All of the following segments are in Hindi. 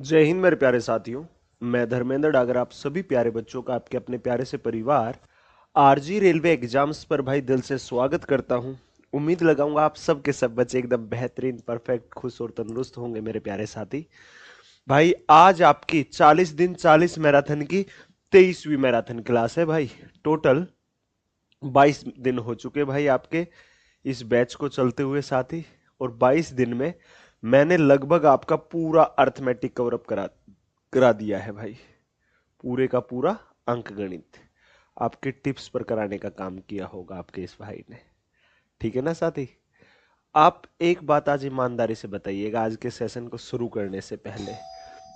जय हिंद मेरे प्यारे साथियों। मैं धर्मेंद्र डागर आप सभी प्यारे बच्चों का आपके अपने प्यारे से परिवार आरजी रेलवे एग्जाम्स पर भाई दिल से स्वागत करता हूं। उम्मीद लगाऊंगा आप सब के सब बच्चे एकदम बेहतरीन, परफेक्ट, खुश और तंदुरुस्त होंगे मेरे प्यारे साथी। भाई आज आपकी 40 दिन 40 मैराथन की 23वीं मैराथन क्लास है भाई। टोटल 22 दिन हो चुके भाई आपके इस बैच को चलते हुए साथी। और 22 दिन में मैंने लगभग आपका पूरा अर्थमेटिक कवर अप करा करा दिया है भाई। पूरे का पूरा अंक गणित आपके टिप्स पर कराने का काम किया होगा आपके इस भाई ने। ठीक है ना साथी। आप एक बात आज ईमानदारी से बताइएगा आज के सेशन को शुरू करने से पहले,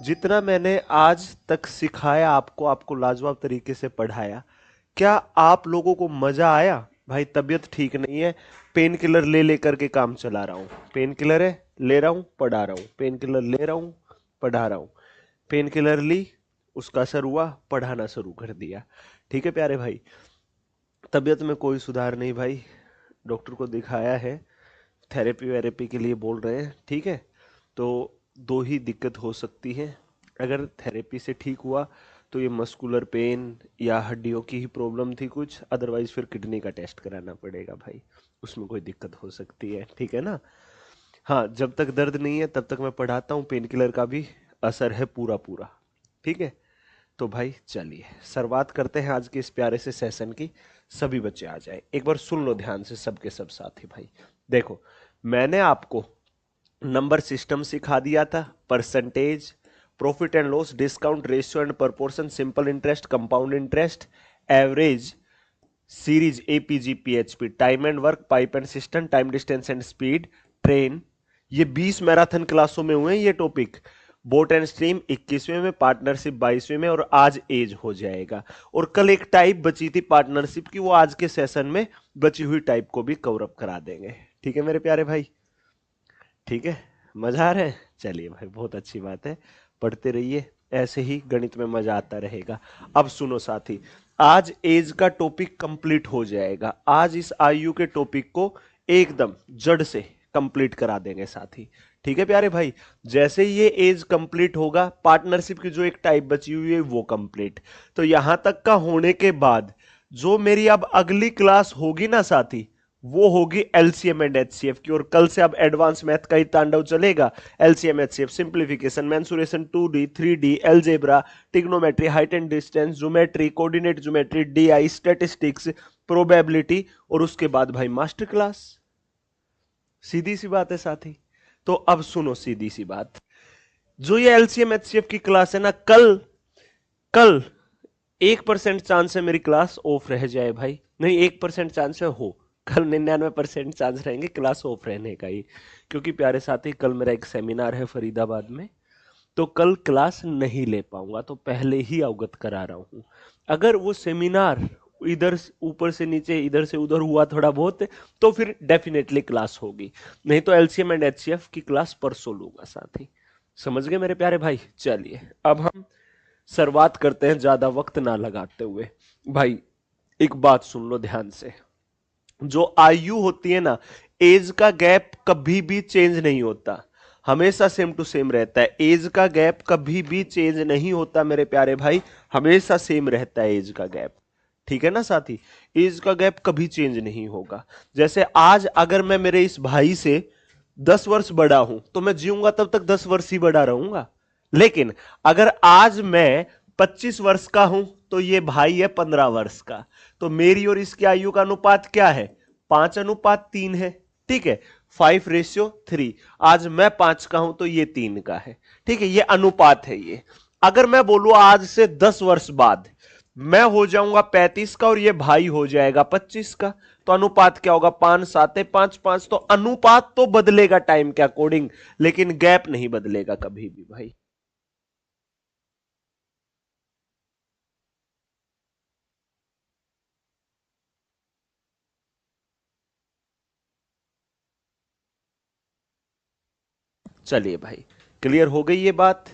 जितना मैंने आज तक सिखाया आपको, आपको लाजवाब तरीके से पढ़ाया, क्या आप लोगों को मजा आया? भाई तबीयत ठीक नहीं है, पेन किलर ले लेकर के काम चला रहा हूं। पेन किलर है, ले रहा हूं, पढ़ा रहा हूं, पेन किलर ले रहा हूं, पढ़ा रहा हूं। पेन किलर ली, उसका असर हुआ, पढ़ाना शुरू कर दिया। ठीक है प्यारे भाई। तबीयत में कोई सुधार नहीं भाई, डॉक्टर को दिखाया है, थेरेपी वेरेपी के लिए बोल रहे हैं। ठीक है, तो दो ही दिक्कत हो सकती है। अगर थेरेपी से ठीक हुआ तो ये मस्कुलर पेन या हड्डियों की ही प्रॉब्लम थी कुछ, अदरवाइज फिर किडनी का टेस्ट कराना पड़ेगा भाई, उसमें कोई दिक्कत हो सकती है। ठीक है ना। हाँ, जब तक दर्द नहीं है तब तक मैं पढ़ाता हूँ, पेन किलर का भी असर है पूरा पूरा। ठीक है, तो भाई चलिए शुरुआत करते हैं आज के इस प्यारे से सेशन की। सभी बच्चे आ जाए, एक बार सुन लो ध्यान से सबके सब साथी भाई। देखो, मैंने आपको नंबर सिस्टम सिखा दिया था, percentage, profit and loss, discount ratio and proportion, simple interest, compound interest, average, series, APG, PHP, time and work, pipe and system, time distance and speed, train. ये 20 मैराथन क्लासों में हुए हैं ये टॉपिक। बोट एंड स्ट्रीम 21वें में, पार्टनरशिप 22वें में, और आज एज हो जाएगा। और कल एक टाइप बची थी पार्टनरशिप की, वो आज के सेशन में बची हुई टाइप को भी कवर अप करा देंगे। ठीक है मेरे प्यारे भाई। ठीक है, मजा आ रहा है? चलिए भाई, बहुत अच्छी बात है, पढ़ते रहिए, ऐसे ही गणित में मजा आता रहेगा। अब सुनो साथी, आज एज का टॉपिक कंप्लीट हो जाएगा। आज इस आयु के टॉपिक को एकदम जड़ से कंप्लीट करा देंगे साथी। ठीक है प्यारे भाई। जैसे ही ये एज कंप्लीट होगा, पार्टनरशिप की जो एक टाइप बची हुई है वो कंप्लीट। तो यहां तक का होने के बाद जो मेरी अब अगली क्लास होगी ना साथी, वो होगी एलसीएम एंड एचसीएफ की। और कल से अब एडवांस मैथ का ही तांडव चलेगा। LCM HCF, simplification, mensuration, 2D 3D, algebra, trigonometry, height and distance, geometry, coordinate geometry, DI, statistics, probability, और उसके बाद भाई मास्टर क्लास। सीधी सी बात है साथी। तो अब सुनो सीधी सी बात, जो ये एलसीएम एचसीएफ की क्लास है ना, कल कल 1% चांस है मेरी क्लास ऑफ रह जाए भाई। नहीं, 1% चांस है हो, कल 99% चांस रहेंगे क्लास ऑफ रहने का ही। क्योंकि प्यारे साथी, कल मेरा एक सेमिनार है फरीदाबाद में, तो कल क्लास नहीं ले पाऊंगा, तो पहले ही अवगत करा रहा हूं। अगर वो सेमिनार इधर ऊपर से नीचे, इधर से उधर हुआ थोड़ा बहुत, तो फिर डेफिनेटली क्लास होगी। नहीं तो एलसीएम एंड एचसीएफ की क्लास परसों लूंगा साथी। समझ गए मेरे प्यारे भाई। चलिए अब हम शुरुआत करते हैं ज्यादा वक्त ना लगाते हुए। भाई एक बात सुन लो ध्यान से, जो आयु होती है ना, एज का गैप कभी भी चेंज नहीं होता, हमेशा सेम टू सेम रहता है। एज का गैप कभी भी चेंज नहीं होता मेरे प्यारे भाई, हमेशा सेम रहता है एज का गैप। ठीक है ना साथी। एज का गैप कभी चेंज नहीं होगा। जैसे आज अगर मैं मेरे इस भाई से 10 वर्ष बड़ा हूं, तो मैं जीऊंगा तब तक 10 वर्ष ही बड़ा रहूंगा। लेकिन अगर आज मैं 25 वर्ष का हूं, तो ये भाई है 15 वर्ष का, तो मेरी और इसकी आयु का अनुपात क्या है? 5:3 है। ठीक है, 5:3। आज मैं 5 का हूं तो ये 3 का है। ठीक है, ये अनुपात है ये। अगर मैं बोलूं आज से 10 वर्ष बाद मैं हो जाऊंगा 35 का और ये भाई हो जाएगा 25 का, तो अनुपात क्या होगा? 5:7=5=5। तो अनुपात तो बदलेगा टाइम के अकॉर्डिंग, लेकिन गैप नहीं बदलेगा कभी भी भाई। चलिए भाई, क्लियर हो गई ये बात।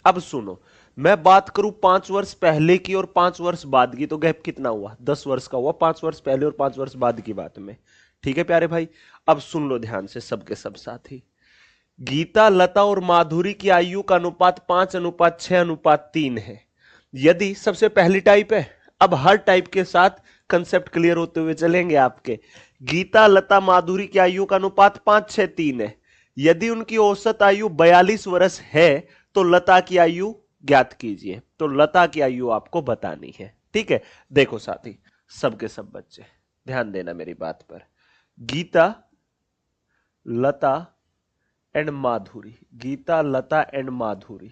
अब सुनो, मैं बात करूं 5 वर्ष पहले की और 5 वर्ष बाद की, तो गैप कितना हुआ? 10 वर्ष का हुआ, 5 वर्ष पहले और 5 वर्ष बाद की बात में। ठीक है प्यारे भाई। अब सुन लो ध्यान से सबके सब साथी, गीता, लता और माधुरी की आयु का अनुपात 5:6:3 है। यदि सबसे पहली टाइप है, अब हर टाइप के साथ कंसेप्ट क्लियर होते हुए चलेंगे आपके। गीता, लता, माधुरी की आयु का अनुपात 5:6:3 है। यदि उनकी औसत आयु 42 वर्ष है तो लता की आयु ज्ञात कीजिए। तो लता की आयु आपको बतानी है, ठीक है। देखो साथी, सबके सब बच्चे ध्यान देना मेरी बात पर। गीता, लता एंड माधुरी, गीता, लता एंड माधुरी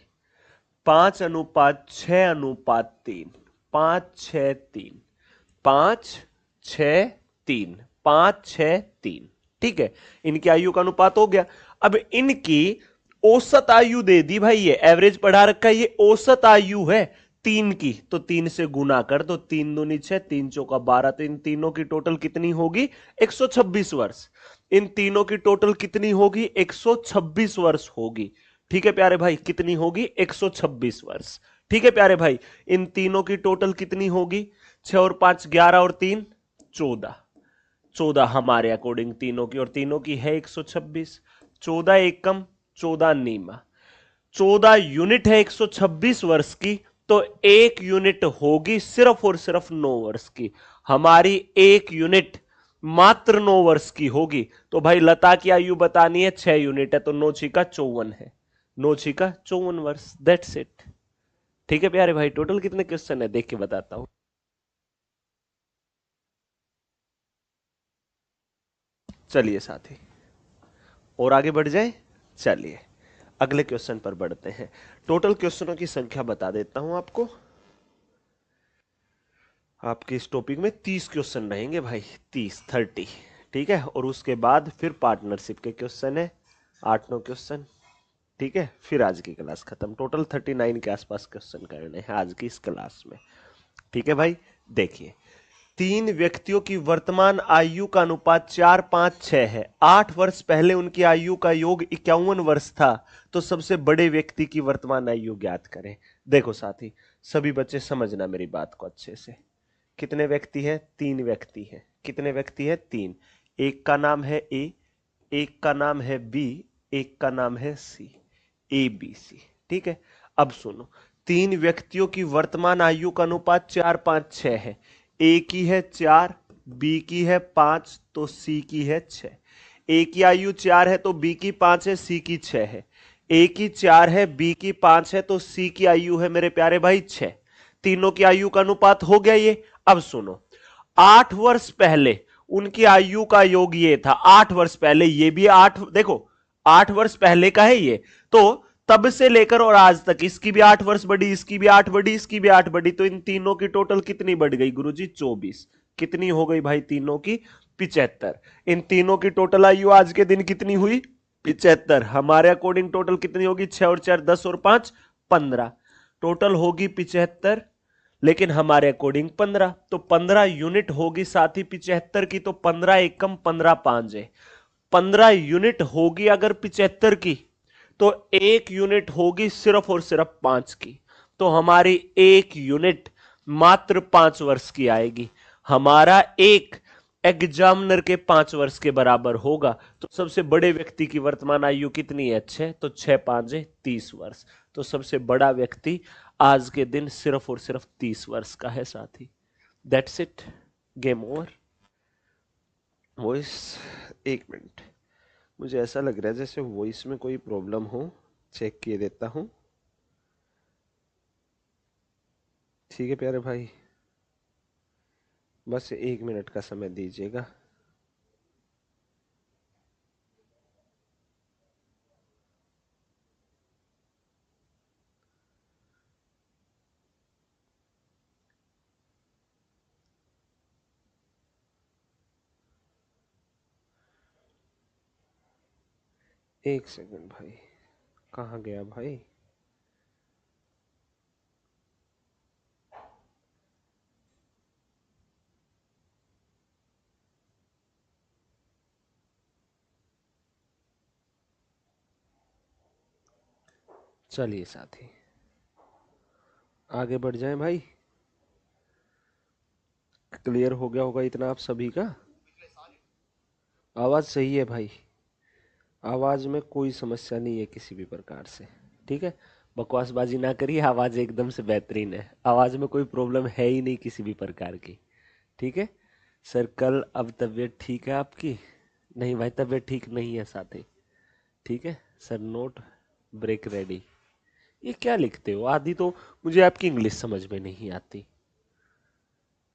5:6:3, 5:6:3, 5:6:3, 5:6:3, ठीक है। इनकी आयु का अनुपात हो गया। अब इनकी औसत आयु दे दी भाई, ये एवरेज पढ़ा रखा है, ये औसत आयु है 3 की, तो 3 से गुना कर दो, 3 दूनी 6, 3 चौका 12, तो इन तीनों की टोटल कितनी होगी? 126 वर्ष। इन तीनों की टोटल कितनी होगी? 126 वर्ष होगी, ठीक है प्यारे भाई। कितनी होगी? 126 वर्ष, ठीक है प्यारे भाई। इन तीनों की टोटल कितनी होगी? 6 और 5 11 और 3 14, 14 हमारे अकॉर्डिंग तीनों की, और तीनों की है 126। 14 एकम 14 नीमा, 14 यूनिट है 126 वर्ष की, तो एक यूनिट होगी सिर्फ और सिर्फ 9 वर्ष की। हमारी एक यूनिट मात्र 9 वर्ष की होगी। तो भाई लता की आयु बतानी है, 6 यूनिट है, तो 9 छिका 54 है, 9 छिका 54 वर्ष। दैट्स इट, ठीक है प्यारे भाई। टोटल कितने क्वेश्चन है देख के बताता हूं। चलिए साथी, और आगे बढ़ जाए। चलिए अगले क्वेश्चन पर बढ़ते हैं। टोटल क्वेश्चनों की संख्या बता देता हूं आपको। आपके इस टॉपिक में 30 क्वेश्चन रहेंगे भाई, 30 ठीक है। और उसके बाद फिर पार्टनरशिप के क्वेश्चन है, 8-9 क्वेश्चन, ठीक है। फिर आज की क्लास खत्म। टोटल 39 के आसपास क्वेश्चन करने हैं आज की इस क्लास में, ठीक है भाई। देखिए, 3 व्यक्तियों की वर्तमान आयु का अनुपात 4:5:6 है। 8 वर्ष पहले उनकी आयु का योग 51 वर्ष था, तो सबसे बड़े व्यक्ति की वर्तमान आयु ज्ञात करें। देखो साथी, सभी बच्चे समझना मेरी बात को अच्छे से। कितने व्यक्ति हैं? 3 व्यक्ति हैं। कितने व्यक्ति हैं? 3। एक का नाम है ए, एक का नाम है बी, एक का नाम है सी, ए बी सी, ठीक है। अब सुनो, 3 व्यक्तियों की वर्तमान आयु का अनुपात 4:5:6 है। ए की है 4, बी की है 5, तो सी की है 6। ए की आयु 4 है तो बी की 5 है, सी की 6 है। ए की 4 है, बी की 5 है, तो सी की आयु है मेरे प्यारे भाई 6। तीनों की आयु का अनुपात हो गया ये। अब सुनो, 8 वर्ष पहले उनकी आयु का योग ये था। 8 वर्ष पहले, ये भी 8, देखो 8 वर्ष पहले का है ये, तो तब से लेकर और आज तक इसकी भी 8 वर्ष बढ़ी, इसकी भी 8 बढ़ी, इसकी भी 8 बढ़ी, तो इन तीनों की टोटल कितनी बढ़ गई गुरुजी? 24। कितनी हो गई भाई तीनों की? 75। इन तीनों की टोटल आयु आज के दिन कितनी हुई? 75। हमारे अकॉर्डिंग टोटल कितनी होगी? 6 और 4 10 और 5 15, टोटल होगी 75, लेकिन हमारे अकॉर्डिंग 15, तो 15 यूनिट होगी साथी 75 की, तो 15 एकम 15 पांजे, 15 यूनिट होगी अगर 75 की, तो एक यूनिट होगी सिर्फ और सिर्फ 5 की। तो हमारी एक यूनिट मात्र 5 वर्ष की आएगी। हमारा एक एग्जामिनर के 5 वर्ष के बराबर होगा। तो सबसे बड़े व्यक्ति की वर्तमान आयु कितनी है? 6, तो 6 5 30 वर्ष। तो सबसे बड़ा व्यक्ति आज के दिन सिर्फ और सिर्फ 30 वर्ष का है साथी। That's it, game over. Voice, एक मिनट, मुझे ऐसा लग रहा है जैसे वॉइस में कोई प्रॉब्लम हो, चेक किए देता हूं। ठीक है प्यारे भाई, बस 1 मिनट का समय दीजिएगा। एक सेकंड भाई, कहाँ गया भाई? चलिए साथी, आगे बढ़ जाएं भाई। क्लियर हो गया होगा इतना आप सभी का? आवाज सही है भाई, आवाज में कोई समस्या नहीं है किसी भी प्रकार से, ठीक है। बकवासबाजी ना करिए, आवाज एकदम से बेहतरीन है, आवाज में कोई प्रॉब्लम है ही नहीं किसी भी प्रकार की, ठीक है। सर कल अब तबीयत ठीक है आपकी? नहीं भाई, तबीयत ठीक नहीं है साथी, ठीक है सर। नोट ब्रेक रेडी, ये क्या लिखते हो? आधी तो मुझे आपकी इंग्लिश समझ में नहीं आती,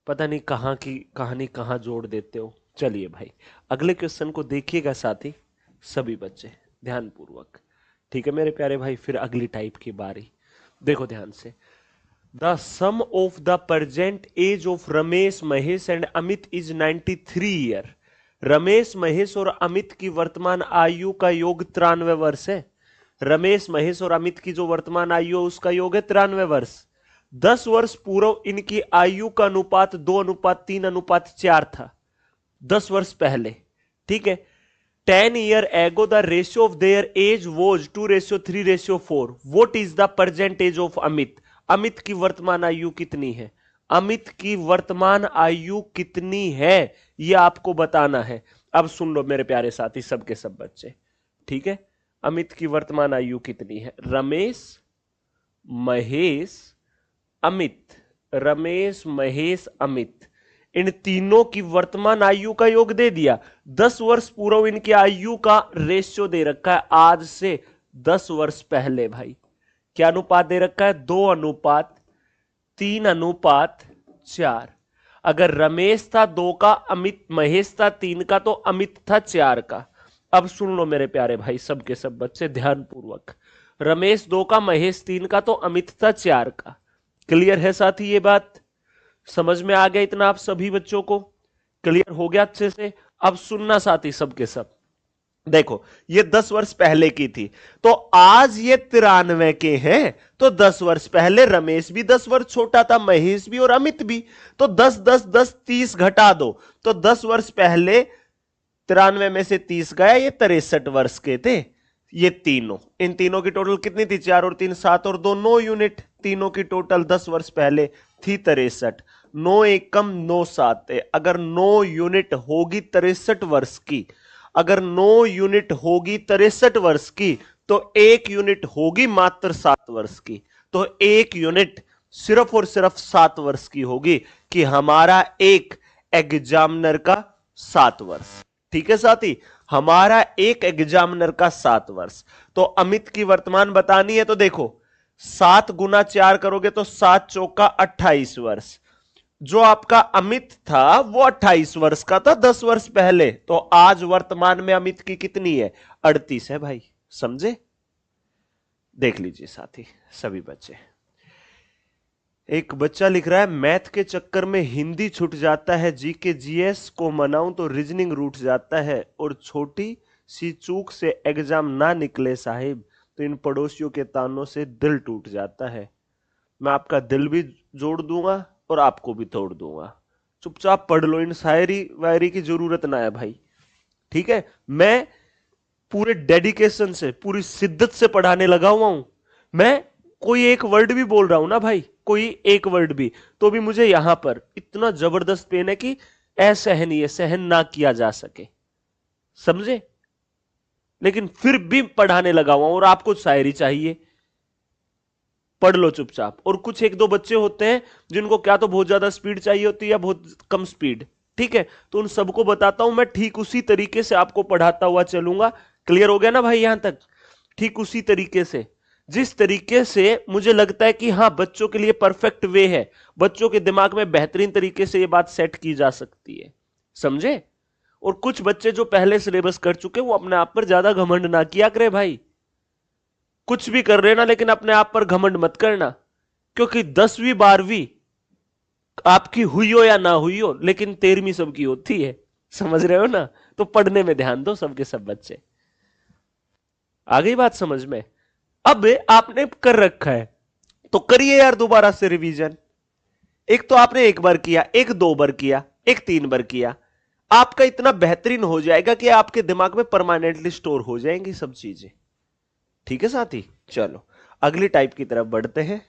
पता नहीं कहाँ की कहानी कहाँ जोड़ देते हो। चलिए भाई, अगले क्वेश्चन को देखिएगा साथी, सभी बच्चे ध्यान पूर्वक, ठीक है मेरे प्यारे भाई। फिर अगली टाइप की बारी, देखो ध्यान से। The sum of the present age of Ramesh, Mahesh and Amit is 93 year. Ramesh, Mahesh और अमित की वर्तमान आयु का योग 93 वर्ष है। रमेश, महेश और अमित की जो वर्तमान आयु है उसका योग है 93 वर्ष। 10 वर्ष पूर्व इनकी आयु का अनुपात 2:3:4 था, 10 वर्ष पहले, ठीक है। 10 year ago the ratio of their age was 2:3:4. What is the present age of Amit? Amit की वर्तमान आयु कितनी है? अमित की वर्तमान आयु कितनी है यह आपको बताना है। अब सुन लो मेरे प्यारे साथी, सबके सब बच्चे, ठीक है। अमित की वर्तमान आयु कितनी है? रमेश, महेश, अमित, रमेश, महेश, अमित, इन तीनों की वर्तमान आयु का योग दे दिया। 10 वर्ष पूर्व इनकी आयु का रेशियो दे रखा है, आज से 10 वर्ष पहले भाई क्या अनुपात दे रखा है? 2:3:4। अगर रमेश था 2 का, अमित महेश था 3 का, तो अमित था 4 का। अब सुन लो मेरे प्यारे भाई, सबके सब बच्चे ध्यान पूर्वक। रमेश 2 का, महेश 3 का, तो अमित था 4 का। क्लियर है साथी? ये बात समझ में आ गया इतना आप सभी बच्चों को? क्लियर हो गया अच्छे से? अब सुनना साथी सबके सब, देखो ये 10 वर्ष पहले की थी, तो आज ये 93 के हैं, तो 10 वर्ष पहले रमेश भी 10 वर्ष छोटा था, महेश भी और अमित भी, तो 10 10 10 30 घटा दो, तो 10 वर्ष पहले 93 में से 30 गया, ये 63 वर्ष के थे। ये तीनों, इन तीनों की टोटल कितनी थी? 4 और 3 7 और 2 9 यूनिट। तीनों की टोटल 10 वर्ष पहले थी 63। 9 एकम 9 7 है। अगर 9 यूनिट होगी 63 वर्ष की, अगर 9 यूनिट होगी 63 वर्ष की, तो 1 यूनिट होगी मात्र 7 वर्ष की। तो 1 यूनिट सिर्फ और सिर्फ 7 वर्ष की होगी, कि हमारा एक एग्जामिनर का 7 वर्ष, ठीक है साथी। हमारा एक एग्जामिनर का 7 वर्ष। तो अमित की वर्तमान बतानी है, तो देखो 7 गुना 4 करोगे तो 7 चौका 28 वर्ष। जो आपका अमित था वो 28 वर्ष का था 10 वर्ष पहले, तो आज वर्तमान में अमित की कितनी है? 38 है भाई, समझे? देख लीजिए साथी सभी बच्चे। एक बच्चा लिख रहा है, मैथ के चक्कर में हिंदी छूट जाता है, जीके जीएस को मनाऊं तो रीजनिंग रूठ जाता है, और छोटी सी चूक से एग्जाम ना निकले साहिब, तो इन पड़ोसियों के तानों से दिल टूट जाता है। मैं आपका दिल भी जोड़ दूंगा और आपको भी तोड़ दूंगा। चुपचाप पढ़ लो, इन शायरी वायरी की जरूरत ना है भाई, ठीक है। मैं पूरे डेडिकेशन से, पूरी शिद्दत से पढ़ाने लगा हुआ हूं। मैं कोई एक वर्ड भी बोल रहा हूं ना भाई, कोई एक वर्ड भी, तो भी मुझे यहां पर इतना जबरदस्त पेन है कि असहनीय, सहन ना किया जा सके, समझे। लेकिन फिर भी पढ़ाने लगा हुआ हूं, और आपको शायरी चाहिए, पढ़ लो चुपचाप। और कुछ एक दो बच्चे होते हैं जिनको क्या तो बहुत ज्यादा स्पीड चाहिए होती है या बहुत कम स्पीड, ठीक है। तो उन सबको बताता हूं मैं, ठीक उसी तरीके से आपको पढ़ाता हुआ चलूंगा। क्लियर हो गया ना भाई यहां तक? ठीक उसी तरीके से, जिस तरीके से मुझे लगता है कि हाँ बच्चों के लिए परफेक्ट वे है, बच्चों के दिमाग में बेहतरीन तरीके से ये बात सेट की जा सकती है, समझे। और कुछ बच्चे जो पहले सिलेबस कर चुके, वो अपने आप पर ज्यादा घमंड ना किया करे भाई। कुछ भी कर रहे ना, लेकिन अपने आप पर घमंड मत करना, क्योंकि 10वीं 12वीं आपकी हुई हो या ना हुई हो, लेकिन 13वीं सबकी होती है, समझ रहे हो ना। तो पढ़ने में ध्यान दो सबके सब बच्चे। आ गई बात समझ में? अब आपने कर रखा है तो करिए यार दोबारा से रिवीजन। एक तो आपने एक बार किया, एक 2 बार किया, एक 3 बार किया, आपका इतना बेहतरीन हो जाएगा कि आपके दिमाग में परमानेंटली स्टोर हो जाएंगी सब चीजें, ठीक है साथी। चलो अगली टाइप की तरफ बढ़ते हैं।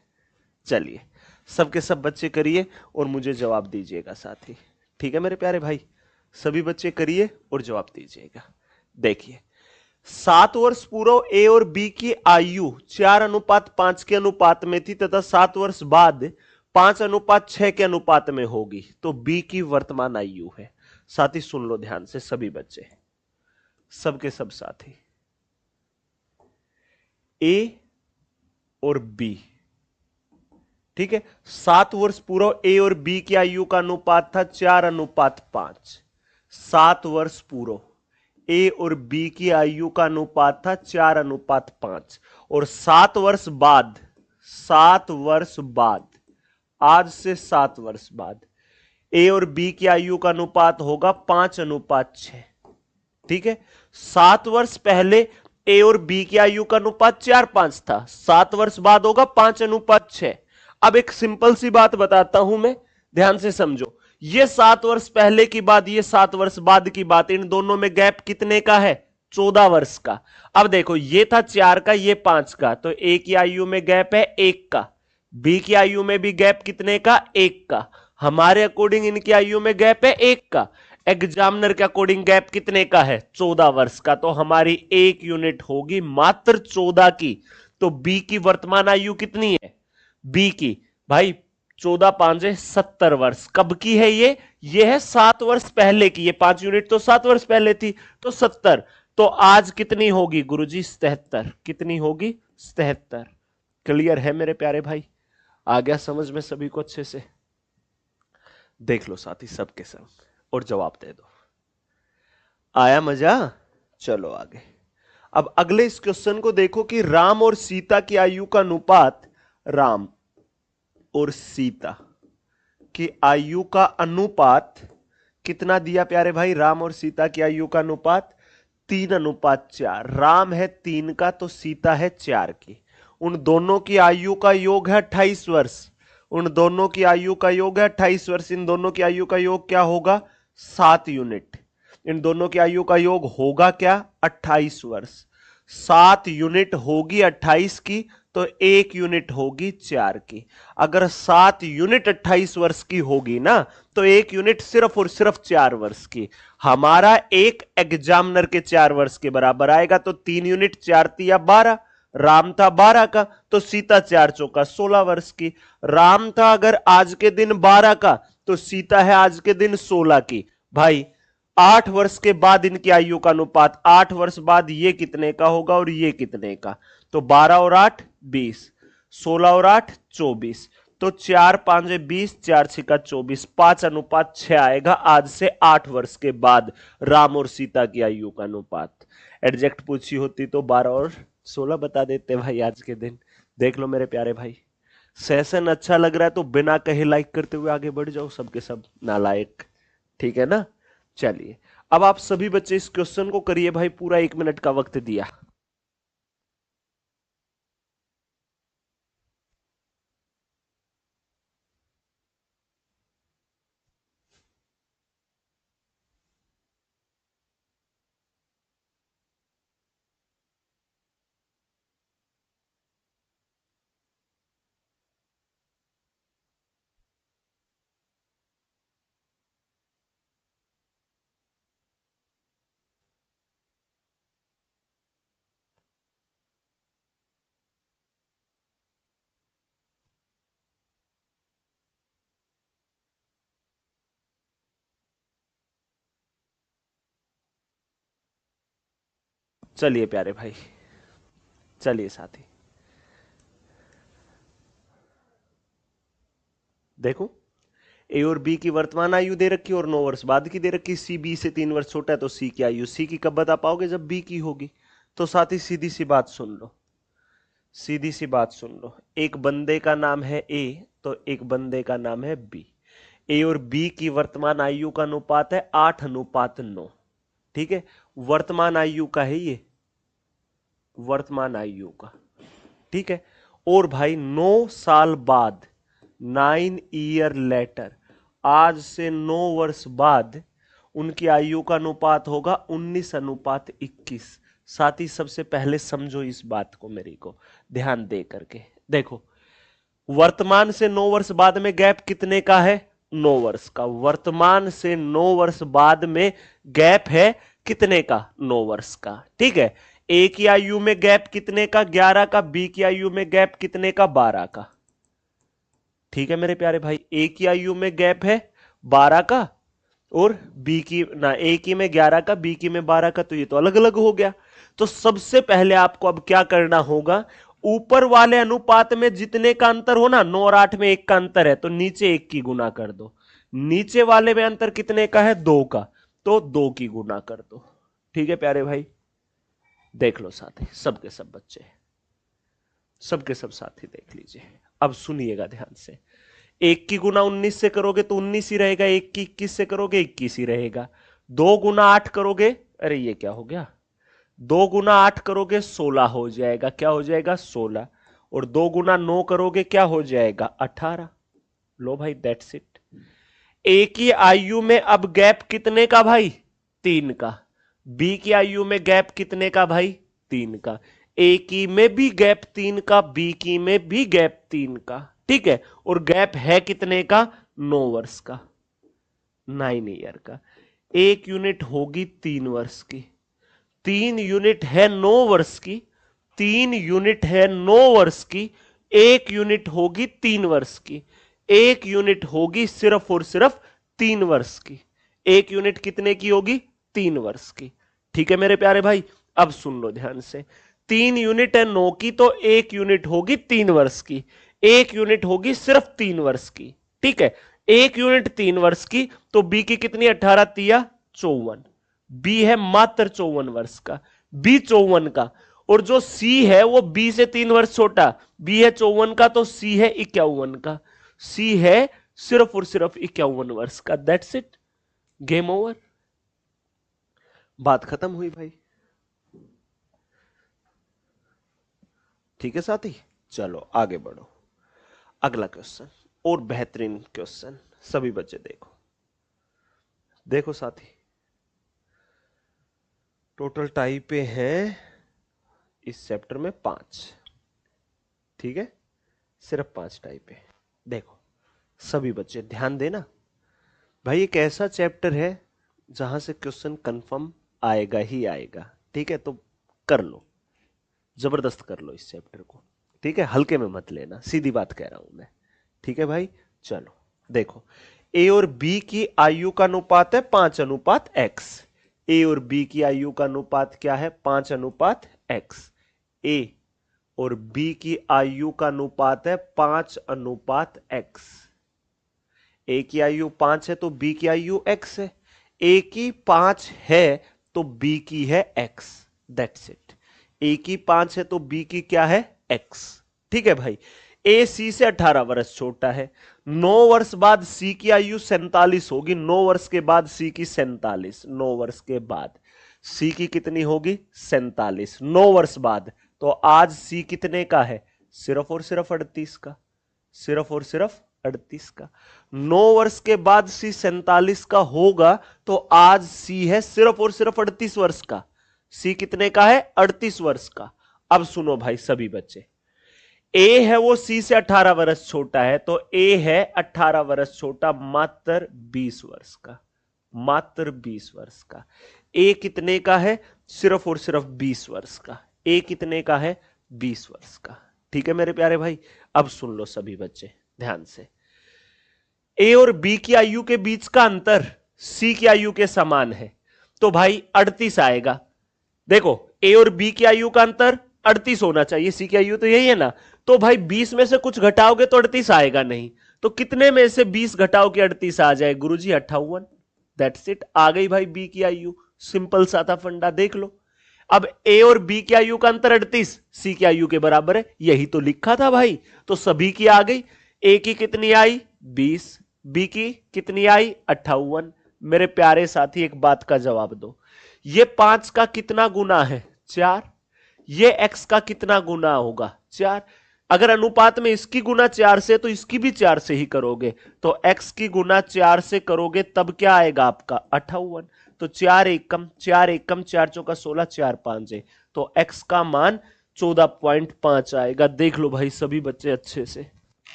चलिए सबके सब बच्चे करिए और मुझे जवाब दीजिएगा साथी, ठीक है मेरे प्यारे भाई। सभी बच्चे करिए और जवाब दीजिएगा। देखिए 7 वर्ष पूर्व ए और बी की आयु 4:5 के अनुपात में थी तथा 7 वर्ष बाद 5:6 के अनुपात में होगी, तो बी की वर्तमान आयु है। साथी सुन लो ध्यान से, सभी बच्चे, सबके सब साथी, ए और बी, ठीक है। 7 वर्ष पूर्व ए और बी की आयु का अनुपात था 4:5। 7 वर्ष पूर्व ए और बी की आयु का अनुपात था 4:5, और 7 वर्ष बाद, 7 वर्ष बाद, आज से 7 वर्ष बाद ए और बी की आयु का अनुपात होगा 5:6, ठीक है। 7 वर्ष पहले ए और बी की आयु का अनुपात 4:5 था, 7 वर्ष बाद होगा 5:6। अब एक सिंपल सी बात बताता हूं मैं, ध्यान से समझो। ये 7 वर्ष पहले की बात, ये 7 वर्ष बाद की बात, इन दोनों में गैप कितने का है? 14 वर्ष का। अब देखो, ये था 4 का, ये 5 का, तो ए की आयु में गैप है 1 का, बी की आयु में भी गैप कितने का? 1 का। हमारे अकॉर्डिंग इनकी आयु में गैप है 1 का, एग्जामिनर के अकॉर्डिंग गैप कितने का है? 14 वर्ष का। तो हमारी 1 यूनिट होगी मात्र 14 की। तो बी की वर्तमान आयु कितनी है? बी की भाई 14 5 70 वर्ष। कब की है ये? ये है 7 वर्ष पहले की। ये 5 यूनिट तो 7 वर्ष पहले थी, तो 70। तो आज कितनी होगी गुरुजी? 77। कितनी होगी? 77। क्लियर है मेरे प्यारे भाई? आ गया समझ में सभी को अच्छे से? देख लो साथी सबके सब और जवाब दे दो। आया मजा? चलो आगे। अब अगले इस क्वेश्चन को देखो कि राम और सीता की आयु का अनुपात, राम और सीता की आयु का अनुपात कितना दिया प्यारे भाई? राम और सीता की आयु का अनुपात 3:4। राम है 3 का तो सीता है 4 की। उन दोनों की आयु का योग है 28 वर्ष। उन दोनों की आयु का योग है 28 वर्ष। इन दोनों की आयु का योग क्या होगा? 7 यूनिट। इन दोनों की आयु का योग होगा क्या? 28 वर्ष। 7 यूनिट होगी 28 की, तो 1 यूनिट होगी 4 की। अगर 7 यूनिट 28 वर्ष की होगी ना, तो 1 यूनिट सिर्फ और सिर्फ 4 वर्ष की। हमारा एक एग्जामिनर के 4 वर्ष के बराबर आएगा। तो 3 यूनिट 4 तिया 12, राम था 12 का, तो सीता 4 चौका 16 वर्ष की। राम था अगर आज के दिन 12 का, तो सीता है आज के दिन 16 की। भाई 8 वर्ष के बाद इनकी आयु का अनुपात, 8 वर्ष बाद ये कितने का होगा और ये कितने का? तो 12 और 8 20, 16 और 8 24, तो 4 5 20, 4 6 24, 5:6 आएगा आज से 8 वर्ष के बाद राम और सीता की आयु का अनुपात। एडजेक्ट पूछी होती तो 12 और 16 बता देते भाई आज के दिन। देख लो मेरे प्यारे भाई, सेशन अच्छा लग रहा है तो बिना कहे लाइक करते हुए आगे बढ़ जाओ, सबके सब नालायक, ठीक है ना? चलिए अब आप सभी बच्चे इस क्वेश्चन को करिए भाई, पूरा 1 मिनट का वक्त दिया। चलिए प्यारे भाई, चलिए साथी, देखो ए और बी की वर्तमान आयु दे रखी और 9 वर्ष बाद की दे रखी। सी बी से 3 वर्ष छोटा है, तो सी की आयु सी की कब बता पाओगे? जब बी की होगी। तो साथी सीधी सी बात सुन लो, सीधी सी बात सुन लो। एक बंदे का नाम है ए, तो एक बंदे का नाम है बी। ए और बी की वर्तमान आयु का अनुपात है 8:9, ठीक है। वर्तमान आयु का है ये, वर्तमान आयु का, ठीक है। और भाई 9 साल बाद, 9 ईयर लेटर, आज से 9 वर्ष बाद उनकी आयु का अनुपात होगा 19:21। साथ ही सबसे पहले समझो इस बात को, मेरी को ध्यान दे करके देखो। वर्तमान से 9 वर्ष बाद में गैप कितने का है? 9 वर्ष का। वर्तमान से 9 वर्ष बाद में गैप है कितने का? 9 वर्ष का, ठीक है। ए की आयु में गैप कितने का, 11 का। बी की आयु में गैप कितने का, 12 का। ठीक है मेरे प्यारे भाई, ए की आयु में गैप है 12 का, और बी की ना, ए की में 11 का, बी की में 12 का, तो ये तो अलग अलग हो गया। तो सबसे पहले आपको अब क्या करना होगा, ऊपर वाले अनुपात में जितने का अंतर हो ना, 9 और 8 में 1 का अंतर है, तो नीचे 1 की गुना कर दो। नीचे वाले में अंतर कितने का है, 2 का, तो 2 की गुना कर दो। ठीक है प्यारे भाई, देख लो साथी, सबके सब बच्चे, सबके सब साथी देख लीजिए। अब सुनिएगा ध्यान से, 1 की गुना 19 से करोगे तो 19 ही रहेगा, 1 की 21 से करोगे 21 ही रहेगा। 2 गुना 8 करोगे, अरे ये क्या हो गया, 2 गुना 8 करोगे 16 हो जाएगा, क्या हो जाएगा, 16। और 2 गुना 9 करोगे क्या हो जाएगा, 18। लो भाई, दैट्स इट। ए की आयु में अब गैप कितने का भाई, 3 का। बी की आयु में गैप कितने का भाई, 3 का। ए की में भी गैप 3 का, बी की में भी गैप 3 का। ठीक है, और गैप है कितने का, 9 वर्ष का, 9 ईयर का। 1 यूनिट होगी 3 वर्ष की, 3 यूनिट है 9 वर्ष की, 3 यूनिट है 9 वर्ष की, 1 यूनिट होगी 3 वर्ष की, 1 यूनिट होगी सिर्फ और सिर्फ 3 वर्ष की। 1 यूनिट कितने की होगी, 3 वर्ष की। ठीक है मेरे प्यारे भाई, अब सुन लो ध्यान से, 3 यूनिट है 9 की, तो 1 यूनिट होगी 3 वर्ष की, 1 यूनिट होगी सिर्फ 3 वर्ष की। ठीक है, 1 यूनिट 3 वर्ष की, तो बी की कितनी, 18 तिया 54, बी है मात्र 54 वर्ष का, बी 54 का। और जो सी है वो बी से 3 वर्ष छोटा, बी है 54 का, तो सी है 51 का, सी है सिर्फ और सिर्फ 51 वर्ष का। दैट्स इट, गेम ओवर, बात खत्म हुई भाई। ठीक है साथी, चलो आगे बढ़ो। अगला क्वेश्चन, और बेहतरीन क्वेश्चन, सभी बच्चे देखो। देखो साथी, टोटल टाइप पे है इस चैप्टर में 5। ठीक है, सिर्फ 5 टाइप है। देखो सभी बच्चे ध्यान देना भाई, एक ऐसा चैप्टर है जहां से क्वेश्चन कंफर्म आएगा ही आएगा। ठीक है, तो कर लो, जबरदस्त कर लो इस चैप्टर को। ठीक है, हल्के में मत लेना, सीधी बात कह रहा हूं मैं। ठीक है भाई, चलो देखो, ए और बी की आयु का अनुपात है 5:x। ए और बी की आयु का अनुपात क्या है, 5:x। ए और बी की आयु का अनुपात है 5:x। ए की आयु 5 है तो बी की आयु x है, ए की 5 है तो बी की है x। दैट्स इट, ए की 5 है तो बी की क्या है, x। ठीक है भाई, ए सी से 18 वर्ष छोटा है, 9 वर्ष बाद सी की आयु 47 होगी, 9 वर्ष के बाद सी की 47, 9 वर्ष के बाद सी की कितनी होगी, 47, 9 वर्ष बाद। तो आज सी कितने का है, सिर्फ और सिर्फ 38 का, सिर्फ और सिर्फ 38 का। 9 वर्ष के बाद सी 47 का होगा, तो आज सी है सिर्फ और सिर्फ 38 वर्ष का। सी कितने का है, 38 वर्ष का। अब सुनो भाई सभी बच्चे, ए है वो सी से 18 वर्ष छोटा है, तो ए है 18 वर्ष छोटा, मात्र 20 वर्ष का, मात्र 20 वर्ष का। ए कितने का है, सिर्फ और सिर्फ 20 वर्ष का। ए कितने का है, 20 वर्ष का। ठीक है मेरे प्यारे भाई, अब सुन लो सभी बच्चे ध्यान से, ए और बी की आयु के बीच का अंतर सी की आयु के समान है, तो भाई 38 आएगा। देखो, ए और बी की आयु का अंतर 38 होना चाहिए, सी की आयु तो यही है ना, तो भाई 20 में से कुछ घटाओगे तो 38 आएगा नहीं, तो कितने में से 20 घटाओ के 38 आ जाए, गुरुजी 58। दैट्स इट, आ गई भाई बी की आयु, सिंपल सा था फंडा, देख लो। अब ए और बी की आयु का अंतर 38 सी की आयु के बराबर है, यही तो लिखा था भाई, तो सभी की आ गई। ए की कितनी आई, 20, बी की कितनी आई, 58। मेरे प्यारे साथी एक बात का जवाब दो, ये 5 का कितना गुना है, 4। ये x का कितना गुना होगा, 4। अगर अनुपात में इसकी गुना 4 से, तो इसकी भी 4 से ही करोगे, तो x की गुना 4 से करोगे तब क्या आएगा आपका, 58। तो 4 एकम 4 एकम 4 चौका 16, 4 5 है, तो x का मान 14.5 आएगा। देख लो भाई सभी बच्चे अच्छे से,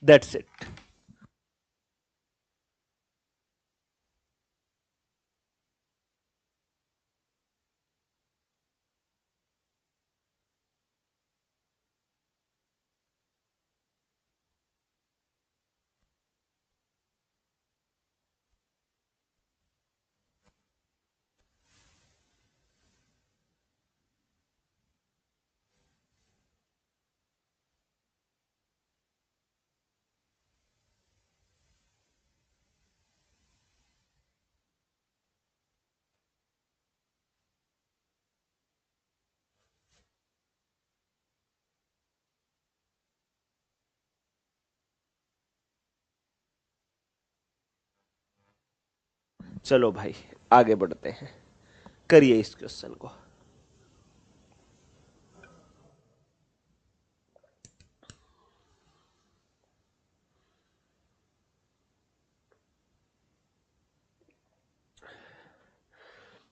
दैट्स इट। चलो भाई आगे बढ़ते हैं, करिए इस क्वेश्चन को।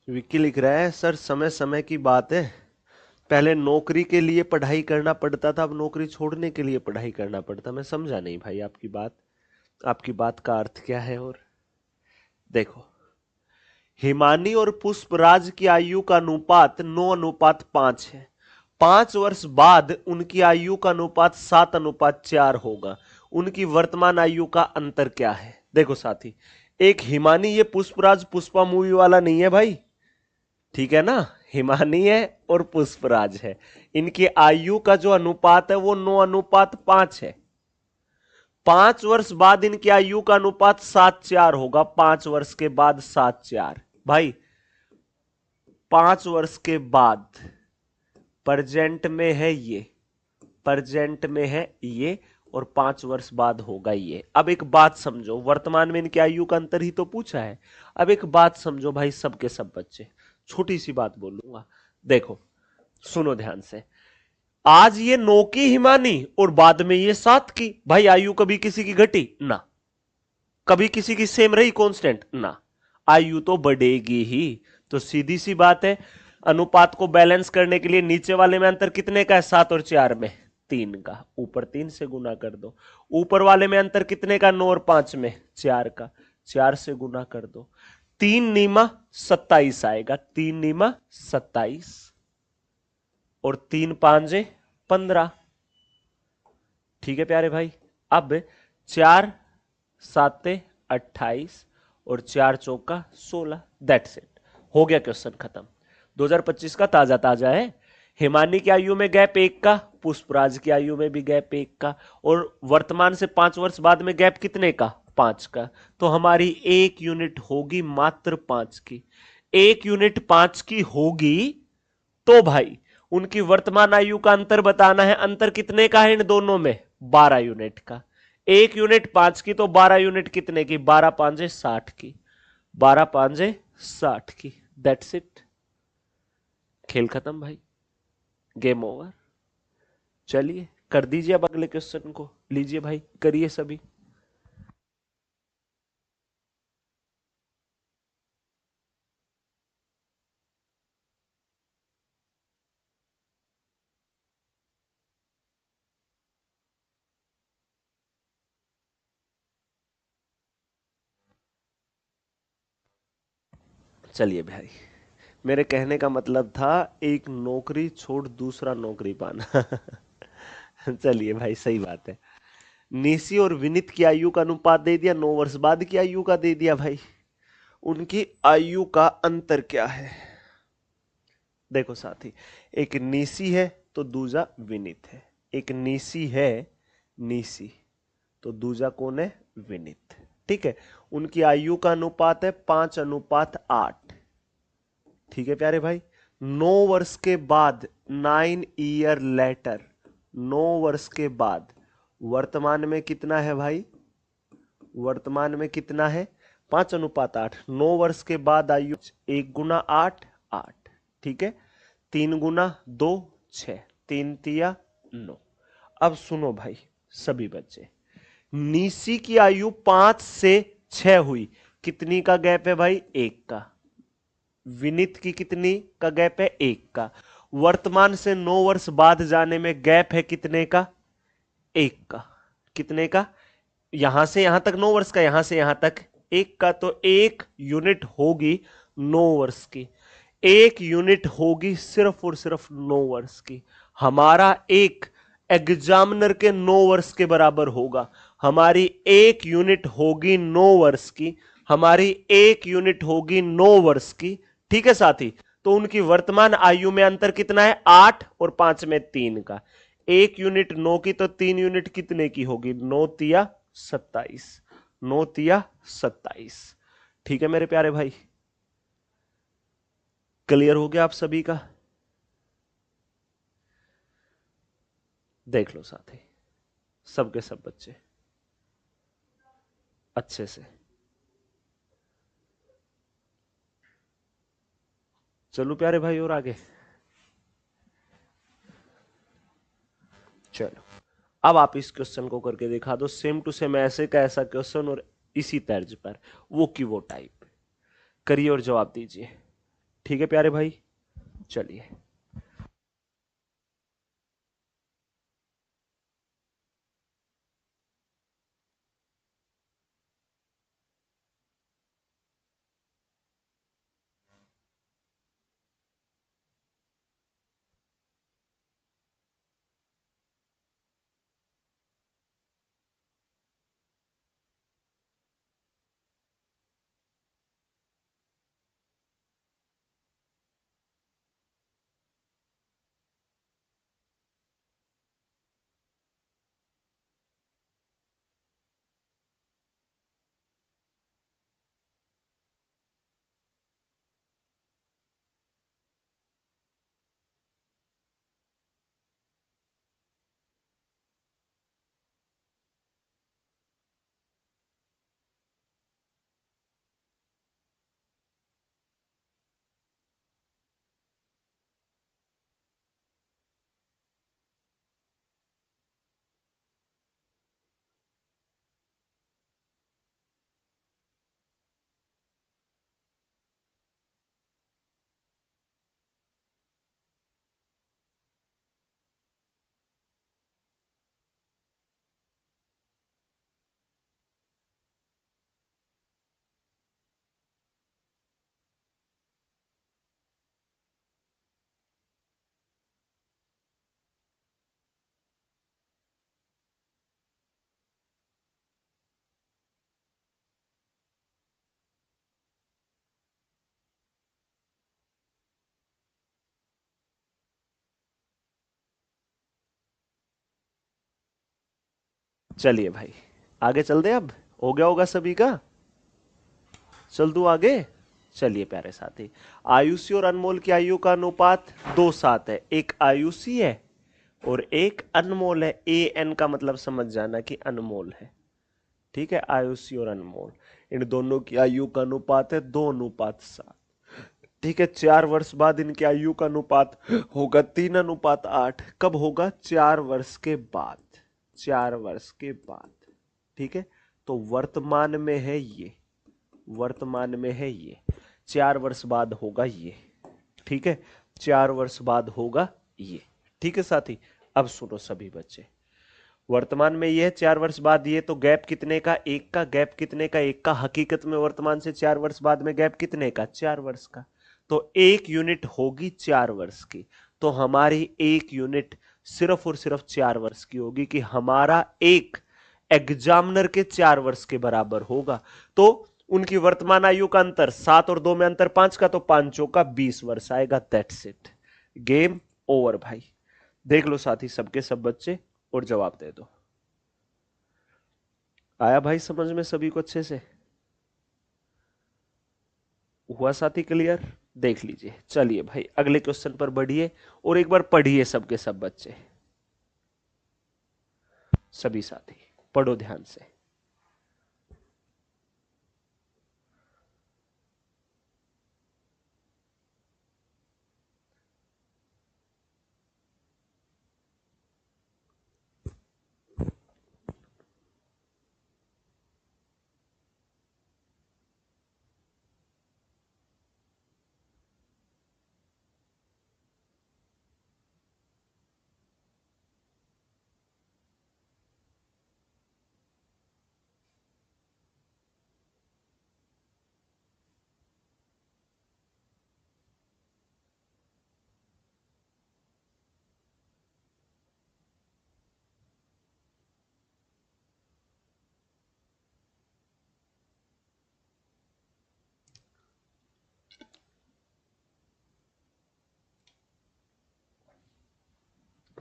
विक्की लिख रहा है सर समय समय की बात है, पहले नौकरी के लिए पढ़ाई करना पड़ता था, अब नौकरी छोड़ने के लिए पढ़ाई करना पड़ता। मैं समझा नहीं भाई आपकी बात, आपकी बात का अर्थ क्या है। और देखो, हिमानी और पुष्पराज की आयु का अनुपात 9:5 है। 5 वर्ष बाद उनकी आयु का अनुपात 7:4 होगा। उनकी वर्तमान आयु का अंतर क्या है? देखो साथी, एक हिमानी, ये पुष्पराज पुष्पा मूवी वाला नहीं है भाई, ठीक है ना। हिमानी है और पुष्पराज है, इनकी आयु का जो अनुपात है वो 9:5 है। 5 वर्ष बाद इनकी आयु का अनुपात 7:4 होगा। 5 वर्ष के बाद 7:4 भाई। 5 वर्ष के बाद, प्रेजेंट में है ये, प्रेजेंट में है ये, और 5 वर्ष बाद होगा ये। अब एक बात समझो, वर्तमान में इनकी आयु का अंतर ही तो पूछा है। अब एक बात समझो भाई, सबके सब बच्चे, छोटी सी बात बोलूंगा, देखो सुनो ध्यान से। आज ये 9 की हिमानी और बाद में ये 7 की, भाई आयु कभी किसी की घटी ना, कभी किसी की सेम रही कांस्टेंट ना, आयु तो बढ़ेगी ही। तो सीधी सी बात है, अनुपात को बैलेंस करने के लिए नीचे वाले में अंतर कितने का है? 7 और 4 में 3 का, ऊपर 3 से गुना कर दो। ऊपर वाले में अंतर कितने का? 9 और 5 में 4 का, 4 से गुना कर दो। 3 नीमा 27 आएगा, 3 नीमा 27 और 3 पांजे 15। ठीक है प्यारे भाई। अब 4 7 28 और 4 चौका 16, दैट्स इट, हो गया क्वेश्चन खत्म। 2025 का ताजा ताजा है। हिमानी की आयु में गैप 1 का, पुष्पराज की आयु में भी गैप 1 का, और वर्तमान से 5 वर्ष बाद में गैप कितने का? 5 का। तो हमारी 1 यूनिट होगी मात्र 5 की, 1 यूनिट 5 की होगी। तो भाई उनकी वर्तमान आयु का अंतर बताना है। अंतर कितने का है इन दोनों में? 12 यूनिट का। 1 यूनिट 5 की, तो 12 यूनिट कितने की? 12 पांजे 60 की, 12 पांजे 60 की, दैट्स इट, खेल खत्म भाई, गेम ओवर। चलिए कर दीजिए अब अगले क्वेश्चन को, लीजिए भाई करिए सभी। चलिए भाई, मेरे कहने का मतलब था एक नौकरी छोड़ दूसरा नौकरी पाना। चलिए भाई, सही बात है। निशी और विनीत की आयु का अनुपात दे दिया, 9 वर्ष बाद की आयु का दे दिया भाई। उनकी आयु का अंतर क्या है? देखो साथी, एक निशी है तो दूजा विनीत है। एक निशी है, निशी, तो दूजा कौन है? विनीत। ठीक है, उनकी आयु का अनुपात है 5:8। ठीक है प्यारे भाई। 9 वर्ष के बाद, 9 ईयर लेटर, 9 वर्ष के बाद वर्तमान में कितना है भाई? वर्तमान में कितना है? 5:8। 9 वर्ष के बाद आयु 1 × 8 8। ठीक है, 3 × 2 6, 3 × 3 = 9। अब सुनो भाई सभी बच्चे, निशी की आयु 5 से 6 हुई, कितनी का गैप है भाई? 1 का। विनीत की कितनी का गैप है? 1 का। वर्तमान से 9 वर्ष बाद जाने में गैप है कितने का? 1 का। कितने का? यहां से यहां तक 9 वर्ष का, यहां से यहां तक 1 का। तो 1 यूनिट होगी 9 वर्ष की, 1 यूनिट होगी सिर्फ और सिर्फ 9 वर्ष की। हमारा एक एग्जामिनर के 9 वर्ष के बराबर होगा। हमारी 1 यूनिट होगी 9 वर्ष की, हमारी 1 यूनिट होगी 9 वर्ष की। ठीक है साथी। तो उनकी वर्तमान आयु में अंतर कितना है? 8 और 5 में 3 का। 1 यूनिट 9 की, तो 3 यूनिट कितने की होगी? 9 × 27, 9 × 27। ठीक है मेरे प्यारे भाई, क्लियर हो गया आप सभी का? देख लो साथी, सबके सब बच्चे अच्छे से। चलो प्यारे भाई और आगे। चलो अब आप इस क्वेश्चन को करके दिखा दो, सेम टू सेम ऐसे का ऐसा क्वेश्चन और इसी तर्ज पर, वो की वो टाइप। करिए और जवाब दीजिए। ठीक है प्यारे भाई, चलिए। चलिए भाई आगे चल दे, अब हो गया होगा सभी का। चल दूं आगे। चलिए प्यारे साथी, आयुषी और अनमोल की आयु का अनुपात 2:7 है। एक आयुषी है और एक अनमोल है। ए एन का मतलब समझ जाना कि अनमोल है। ठीक है, आयुषी और अनमोल, इन दोनों की आयु का अनुपात है 2:7। ठीक है, 4 वर्ष बाद इनकी आयु का अनुपात होगा 3:8। कब होगा? 4 वर्ष के बाद। 4 वर्ष के बाद। ठीक है, तो वर्तमान में है ये, वर्तमान में है ये, 4 वर्ष बाद होगा ये। ठीक है, 4 वर्ष बाद होगा ये। ठीक है साथी, अब सुनो सभी बच्चे, वर्तमान में ये है, 4 वर्ष बाद ये, तो गैप कितने का? एक का। गैप कितने का? एक का। हकीकत में वर्तमान से 4 वर्ष बाद में गैप कितने का? 4 वर्ष का। तो एक यूनिट होगी 4 वर्ष की। तो हमारी एक यूनिट सिर्फ और सिर्फ 4 वर्ष की होगी, कि हमारा एक एग्जामिनर के 4 वर्ष के बराबर होगा। तो उनकी वर्तमान आयु का अंतर 7 और 2 में अंतर 5 का, तो पांचों का 20 वर्ष आएगा। दैट्स इट, गेम ओवर भाई। देख लो साथी सबके सब बच्चे और जवाब दे दो। आया भाई समझ में सभी को अच्छे से? हुआ साथी क्लियर? देख लीजिए। चलिए भाई अगले क्वेश्चन पर बढ़िए और एक बार पढ़िए सबके सब बच्चे, सभी साथी पढ़ो ध्यान से।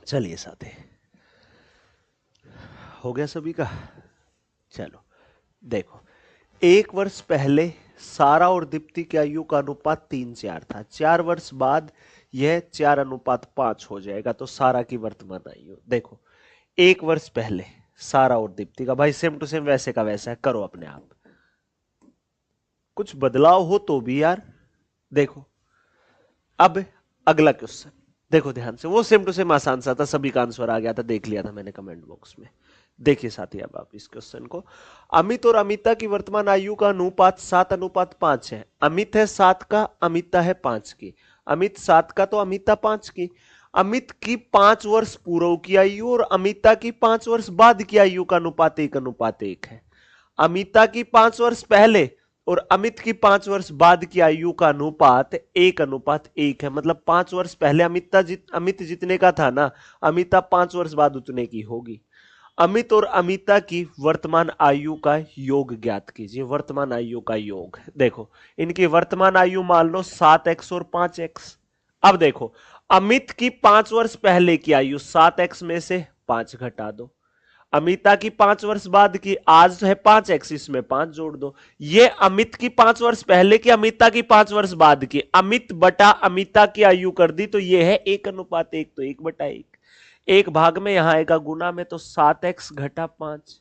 चलिए साथी, हो गया सभी का? चलो देखो, 1 वर्ष पहले सारा और दीप्ति की आयु का अनुपात 3:4 था। 4 वर्ष बाद यह 4:5 हो जाएगा। तो सारा की वर्तमान आयु देखो, 1 वर्ष पहले सारा और दीप्ति का, भाई सेम टू सेम वैसे का वैसा है, करो अपने आप। कुछ बदलाव हो तो भी यार, देखो अब अगला क्वेश्चन देखो ध्यान से, वो सेम टू सेम आसान सा था, सभी का आंसर आ गया था, देख लिया था मैंने कमेंट बॉक्स में। देखिए साथी अब आप इस क्वेश्चन को, अमित और अमिता की वर्तमान आयु का अनुपात 7:5 है। अमित है 7 का, अमिता है 5 की। अमित 7 का तो अमिता 5 की। अमित की 5 वर्ष पूर्व की आयु और अमिता की 5 वर्ष बाद की आयु का अनुपात 1:1 है। अमिता की 5 वर्ष पहले और अमित की 5 वर्ष बाद की आयु का अनुपात 1:1 है। मतलब 5 वर्ष पहले अमित जितने का था ना, अमिता 5 वर्ष बाद उतने की होगी। अमित और अमिता की वर्तमान आयु का योग ज्ञात कीजिए। वर्तमान आयु का योग देखो, इनकी वर्तमान आयु मान लो 7x और 5x। अब देखो, अमित की 5 वर्ष पहले की आयु 7x में से 5 घटा दो, अमिता की 5 वर्ष बाद की, आज है 5x, इसमें 5 जोड़ दो। ये अमित की 5 वर्ष पहले की, अमिता की 5 वर्ष बाद की, अमित बटा अमिता की आयु कर दी, तो ये है 1:1, तो 1/1। एक भाग में यहां आएगा गुना में, तो 7x घटा 5,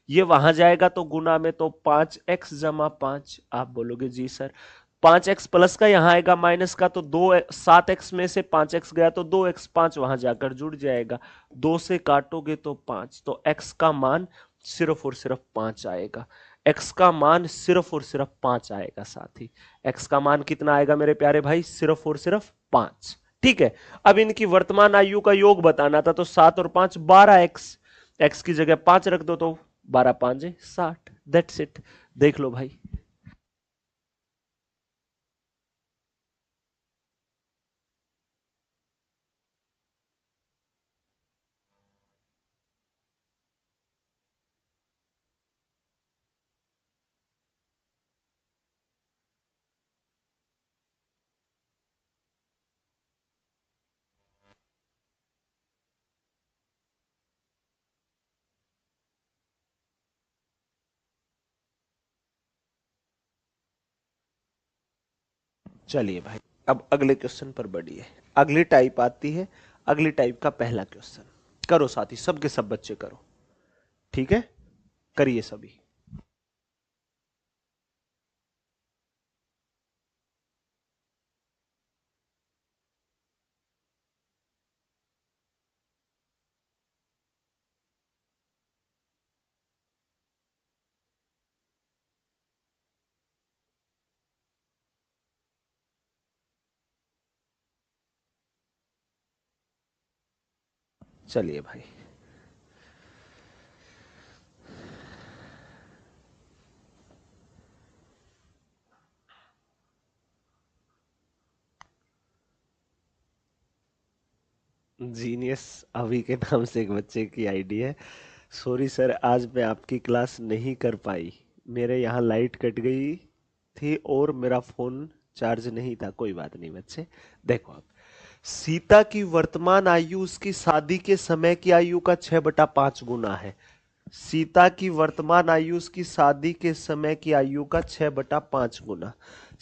ये वहां जाएगा तो गुना में, तो 5x जमा 5। आप बोलोगे जी सर 5x प्लस का यहां आएगा माइनस का, तो 7x में से 5x गया तो 2x, 5 वहां जाकर जुड़ जाएगा, 2 से काटोगे तो 5, तो x का मान सिर्फ और सिर्फ 5 आएगा। x का मान सिर्फ और सिर्फ 5 आएगा साथी। x का मान कितना आएगा मेरे प्यारे भाई? सिर्फ और सिर्फ 5। ठीक है, अब इनकी वर्तमान आयु का योग बताना था, तो 7 और 5 12x, x की जगह 5 रख दो, तो 12 5 60। दैट्स इट, देख लो भाई। चलिए भाई, अब अगले क्वेश्चन पर बढ़िए। अगली टाइप आती है, अगली टाइप का पहला क्वेश्चन करो साथी, सबके सब बच्चे करो। ठीक है, करिए सभी। चलिए भाई, जीनियस अभी के नाम से एक बच्चे की आईडी है। सॉरी सर, आज मैं आपकी क्लास नहीं कर पाई, मेरे यहाँ लाइट कट गई थी और मेरा फोन चार्ज नहीं था। कोई बात नहीं बच्चे, देखो आप, सीता की वर्तमान आयु उसकी शादी के समय की आयु का 6/5 गुना है। सीता की वर्तमान आयु उसकी शादी के समय की आयु का 6/5 गुना।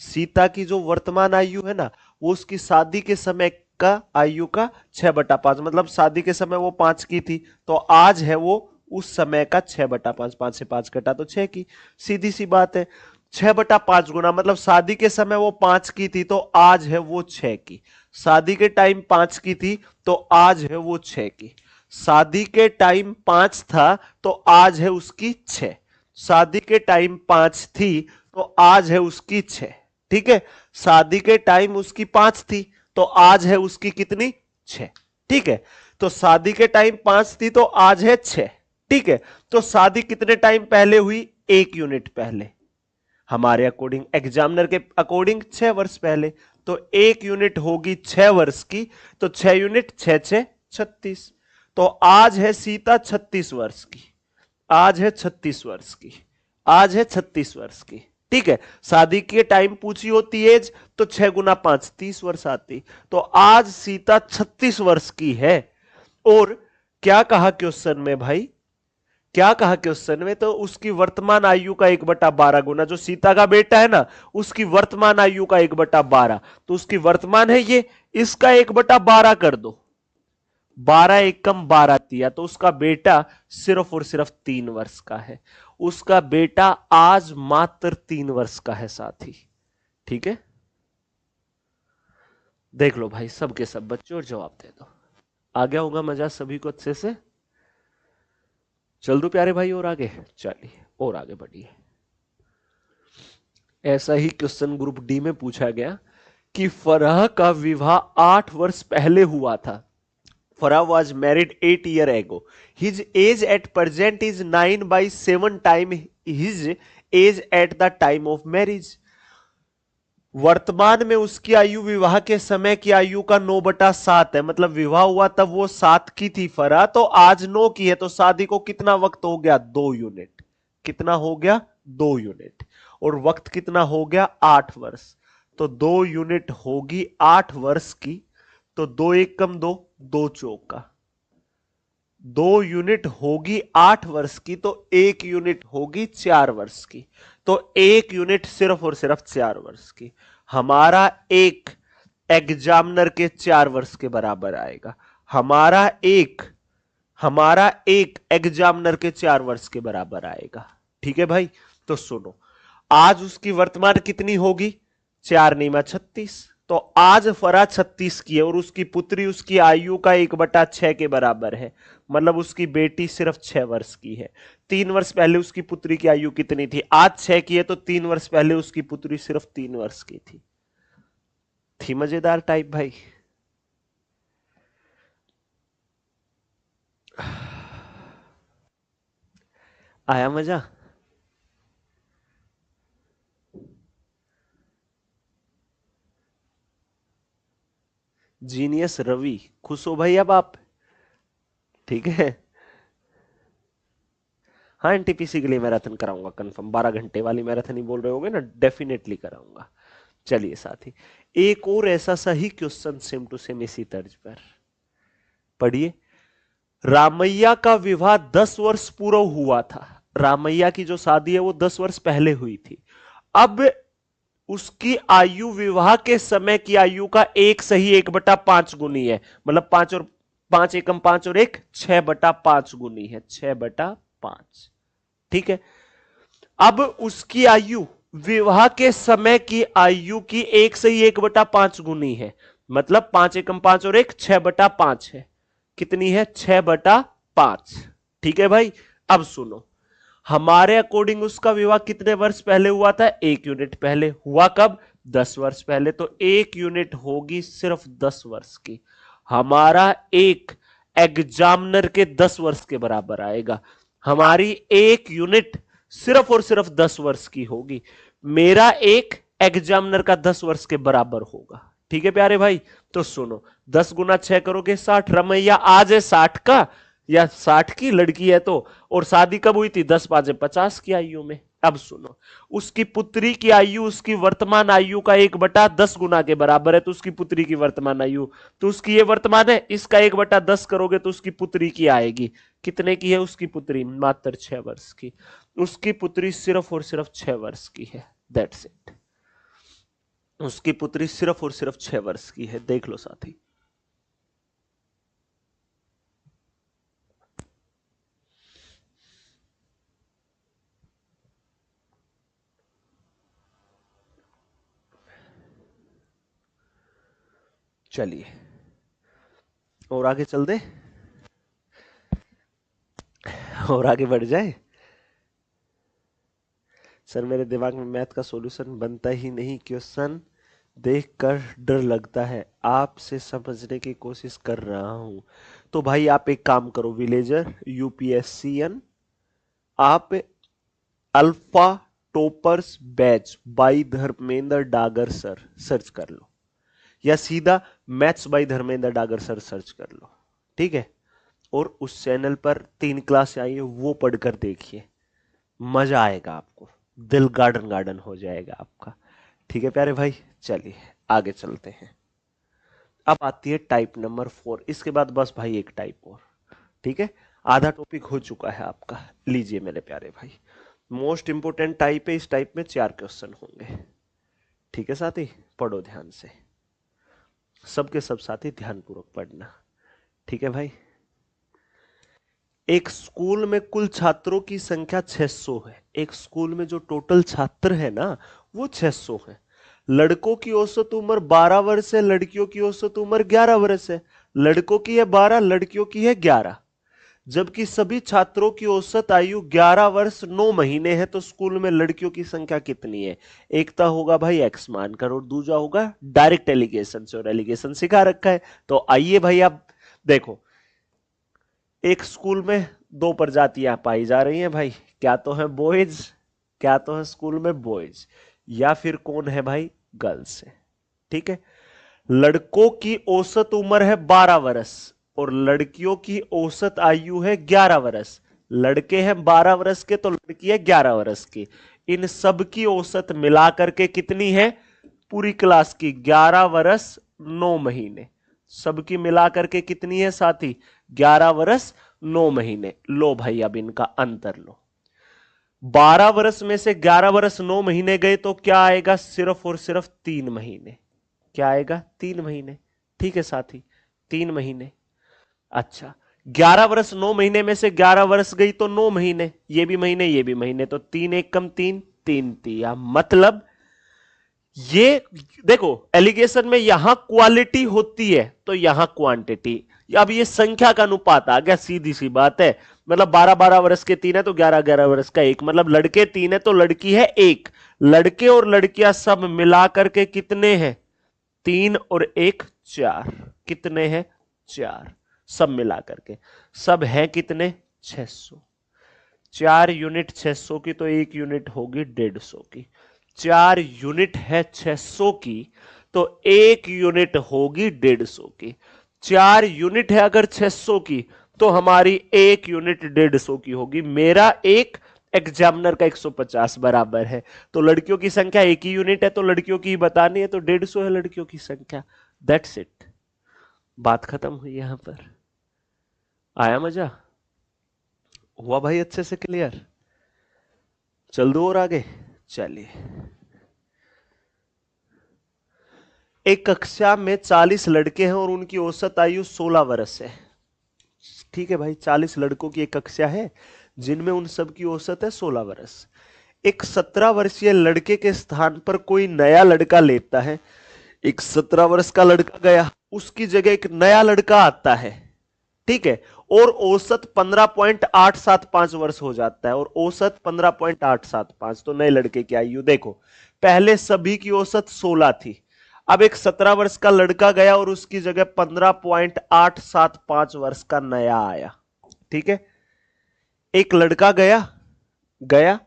सीता की जो वर्तमान आयु है ना, वो उसकी शादी के समय का आयु का 6/5, मतलब शादी के समय वो 5 की थी, तो आज है वो उस समय का 6/5। 5 से 5 कटा तो 6 की, सीधी सी बात है। 6/5 गुना मतलब शादी के समय वो 5 की थी, तो आज है वो 6 की। शादी के टाइम 5 की थी, तो आज है वो 6 की। शादी के टाइम 5 था, तो आज है उसकी 6। शादी के टाइम 5 थी, तो आज है उसकी 6। ठीक है, शादी के टाइम उसकी 5 थी, तो आज है उसकी कितनी? 6। ठीक है, तो शादी के टाइम 5 थी, तो आज है 6। ठीक है, तो शादी कितने टाइम पहले हुई? 1 यूनिट पहले। हमारे अकॉर्डिंग, एग्जामिनर के अकॉर्डिंग 6 वर्ष पहले। तो 1 यूनिट होगी 6 वर्ष की, तो 6 यूनिट 6 6 36। तो आज है सीता 36 वर्ष की। आज है 36 वर्ष की। आज है 36 वर्ष की। ठीक है, शादी के टाइम पूछी होती एज, तो 6 गुना 5 30 वर्ष आती। तो आज सीता 36 वर्ष की है। और क्या कहा क्वेश्चन में भाई? क्या कहा क्वेश्चन में? तो उसकी वर्तमान आयु का 1/12 गुना, जो सीता का बेटा है ना, उसकी वर्तमान आयु का 1/12, तो उसकी वर्तमान है ये, इसका 1/12 कर दो। 12 एकम 12 दिया, तो उसका बेटा सिर्फ और सिर्फ 3 वर्ष का है। उसका बेटा आज मात्र 3 वर्ष का है साथी। ठीक है, देख लो भाई सबके सब बच्चे और जवाब दे दो। आ गया होगा मजा सभी को अच्छे से। चल दो प्यारे भाई और आगे चलिए और आगे बढ़िए। ऐसा ही क्वेश्चन ग्रुप डी में पूछा गया कि फराह का विवाह 8 वर्ष पहले हुआ था। Farah was married 8 years ago. His age at present is 9 by 7 times his age at the time of marriage. वर्तमान में उसकी आयु विवाह के समय की आयु का 9/7 है। मतलब विवाह हुआ तब वो 7 की थी फरा, तो आज 9 की है, तो शादी को कितना वक्त हो गया? 2 यूनिट। कितना हो गया? 2 यूनिट। और वक्त कितना हो गया? 8 वर्ष। तो 2 यूनिट होगी 8 वर्ष की। तो 2 × 1 = 2, 2 × 4 = 2 यूनिट होगी 8 वर्ष की, तो 1 यूनिट होगी 4 वर्ष की। तो 1 यूनिट सिर्फ और सिर्फ 4 वर्ष की। हमारा एक एग्जामिनर के 4 वर्ष के बराबर आएगा। हमारा एक एग्जामिनर के 4 वर्ष के बराबर आएगा। ठीक है भाई, तो सुनो, आज उसकी वर्तमान कितनी होगी? 4 × 9 = 36। तो आज फरा 36 की है और उसकी पुत्री उसकी आयु का 1/6 के बराबर है। मतलब उसकी बेटी सिर्फ 6 वर्ष की है। 3 वर्ष पहले उसकी पुत्री की आयु कितनी थी? आज 6 की है, तो 3 वर्ष पहले उसकी पुत्री सिर्फ 3 वर्ष की थी मजेदार टाइप भाई। आया मजा? जीनियस रवि, खुश हो भाई अब आप? ठीक है। हाँ, एनटीपीसी के लिए मैराथन कराऊंगा कंफर्म। 12 घंटे वाली मैराथन ही बोल रहे होगे ना? डेफिनेटली कराऊंगा। चलिए साथी, एक और ऐसा सही क्वेश्चन सेम टू सेम इसी तर्ज पर पढ़िए। रामैया का विवाह 10 वर्ष पूर्व हुआ था। रामैया की जो शादी है वो 10 वर्ष पहले हुई थी। अब उसकी आयु विवाह के समय की आयु का 1 सही 1/5 गुनी है। मतलब 5 और 5 एकम 5 और 1 6/5 गुनी है। 6/5। ठीक है। अब उसकी आयु विवाह के समय की आयु की 1 सही 1/5 गुनी है। मतलब 5 एकम 5 और 1 6/5 है। कितनी है? 6/5। ठीक है भाई। अब सुनो, हमारे अकॉर्डिंग उसका विवाह कितने वर्ष पहले हुआ था? 1 यूनिट पहले। हुआ कब? 10 वर्ष पहले। तो 1 यूनिट होगी सिर्फ 10 वर्ष की। हमारा एक एग्जामिनर के 10 वर्ष के बराबर आएगा। हमारी 1 यूनिट सिर्फ और सिर्फ 10 वर्ष की होगी। मेरा एक एग्जामिनर का 10 वर्ष के बराबर होगा। ठीक है प्यारे भाई, तो सुनो, 10 × 6 करोगे 60। रमैया आज है 60 का या 60 की लड़की है तो, और शादी कब हुई थी? 10 × 5 = 50 की आयु में। अब सुनो, उसकी पुत्री की आयु उसकी वर्तमान आयु का 1/10 गुना के बराबर है। तो उसकी पुत्री की वर्तमान आयु, तो उसकी ये वर्तमान है, इसका 1/10 करोगे तो उसकी पुत्री की आएगी। कितने की है उसकी पुत्री? मात्र 6 वर्ष की। उसकी पुत्री सिर्फ और सिर्फ 6 वर्ष की है। That's it. उसकी पुत्री सिर्फ और सिर्फ 6 वर्ष की है। देख लो साथी। चलिए और आगे चल दे, और आगे बढ़ जाए। सर मेरे दिमाग में मैथ का सॉल्यूशन बनता ही नहीं। क्वेश्चन देखकर डर लगता है। आपसे समझने की कोशिश कर रहा हूं। तो भाई आप एक काम करो, विलेजर यूपीएससीएन, आप alpha toppers batch by Dharmendra Dagar sir search कर लो, या सीधा maths by Dharmendra Dagar sir search कर लो। ठीक है। और उस चैनल पर 3 क्लास आई है, वो पढ़कर देखिए, मजा आएगा आपको। दिल गार्डन गार्डन हो जाएगा आपका। ठीक है प्यारे भाई, चलिए आगे चलते हैं। अब आती है टाइप नंबर 4। इसके बाद बस भाई एक टाइप और। ठीक है, आधा टॉपिक हो चुका है आपका। लीजिए मेरे प्यारे भाई, मोस्ट इंपोर्टेंट टाइप है। इस टाइप में 4 क्वेश्चन होंगे। ठीक है साथी, पढ़ो ध्यान से, सबके सब साथी ध्यान पूर्वक पढ़ना। ठीक है भाई। एक स्कूल में कुल छात्रों की संख्या 600 है। एक स्कूल में जो टोटल छात्र है ना, वो 600 है। लड़कों की औसत उम्र 12 वर्ष है, लड़कियों की औसत उम्र 11 वर्ष है। लड़कों की है 12, लड़कियों की है 11। जबकि सभी छात्रों की औसत आयु 11 वर्ष 9 महीने है, तो स्कूल में लड़कियों की संख्या कितनी है? एक तो होगा भाई एक्स मानकर और दूसरा होगा डायरेक्ट एलिगेशन से, और एलिगेशन सिखा रखा है। तो आइए भाई, आप देखो, एक स्कूल में दो प्रजातियां पाई जा रही हैं भाई, क्या तो है बॉयज, क्या तो है स्कूल में बॉयज, या फिर कौन है भाई? गर्ल्स है। ठीक है, लड़कों की औसत उम्र है 12 वर्ष और लड़कियों की औसत आयु है 11 वर्ष। लड़के हैं 12 वर्ष के तो लड़की है 11 वर्ष की। इन सब की औसत मिलाकर के कितनी है? पूरी क्लास की 11 वर्ष 9 महीने। सबकी मिलाकर के कितनी है साथी? 11 वर्ष 9 महीने। लो भाई, अब इनका अंतर लो। 12 वर्ष में से 11 वर्ष 9 महीने गए तो क्या आएगा? सिर्फ और सिर्फ 3 महीने। क्या आएगा? 3 महीने। ठीक है साथी, 3 महीने। अच्छा, 11 वर्ष 9 महीने में से 11 वर्ष गई तो 9 महीने, ये भी महीने ये भी महीने, तो 3 एक कम 3, 3 तिया, मतलब ये देखो, एलिगेशन में यहां क्वालिटी होती है तो यहां क्वांटिटी। अब ये संख्या का अनुपात आ गया, सीधी सी बात है। मतलब 12-12 वर्ष के 3 है तो 11-11 वर्ष का एक, मतलब लड़के 3 है तो लड़की है एक। लड़के और लड़कियां सब मिलाकर के कितने हैं? 3 और 1 4। कितने हैं? 4। सब मिलाकर के सब है कितने? 600। 4 यूनिट 600 की तो 1 यूनिट होगी 150 की। 4 यूनिट है 600 की तो 1 यूनिट होगी 150 की। 4 यूनिट है अगर 600 की तो हमारी 1 यूनिट 150 की होगी। मेरा एक एग्जामिनर का 150 बराबर है। तो लड़कियों की संख्या 1 ही यूनिट है तो लड़कियों की बतानी है, तो 150 है लड़कियों की संख्या। दैट्स इट, बात खत्म हुई यहां पर। आया मजा? हुआ भाई अच्छे से क्लियर? चल दो और आगे। चलिए, एक कक्षा में 40 लड़के हैं और उनकी औसत आयु 16 वर्ष है। ठीक है भाई, 40 लड़कों की एक कक्षा है जिनमें उन सब की औसत है 16 वर्ष। एक 17 वर्षीय लड़के के स्थान पर कोई नया लड़का लेता है। एक 17 वर्ष का लड़का गया, उसकी जगह एक नया लड़का आता है। ठीक है, और औसत 15.875 वर्ष हो जाता है, और औसत 15.875। तो नए लड़के की आयु देखो, पहले सभी की औसत 16 थी। अब एक 17 वर्ष का लड़का गया और उसकी जगह 15.875 वर्ष का नया आया। ठीक है, एक लड़का गया गया,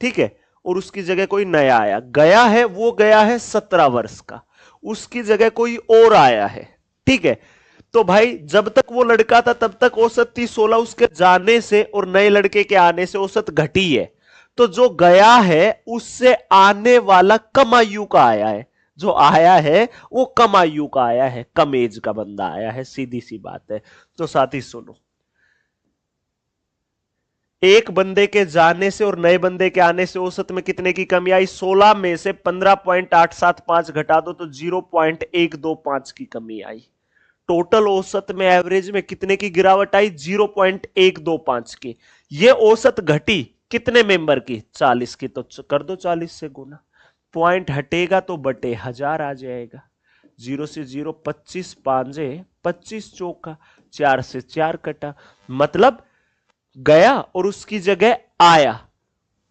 ठीक है, और उसकी जगह कोई नया आया। गया है, वो गया है 17 वर्ष का, उसकी जगह कोई और आया है। ठीक है, तो भाई जब तक वो लड़का था तब तक औसत थी 16, उसके जाने से और नए लड़के के आने से औसत घटी है। तो जो गया है उससे आने वाला कम आयु का आया है, जो आया है वो कम आयु का आया है, कम एज का बंदा आया है, सीधी सी बात है। तो साथी सुनो, एक बंदे के जाने से और नए बंदे के आने से औसत में कितने की कमी आई? 16 में से 15.875 घटा दो तो 0.125 की कमी आई। टोटल औसत में एवरेज में कितने की गिरावट आई? 0.125 की। ये औसत घटी कितने मेंबर की? 40 की। तो कर दो 40 से गुना, पॉइंट हटेगा तो बटे 1000 आ जाएगा। 0 से 0 25, 5 25 चौका, 4 से 4 कटा, मतलब गया और उसकी जगह आया।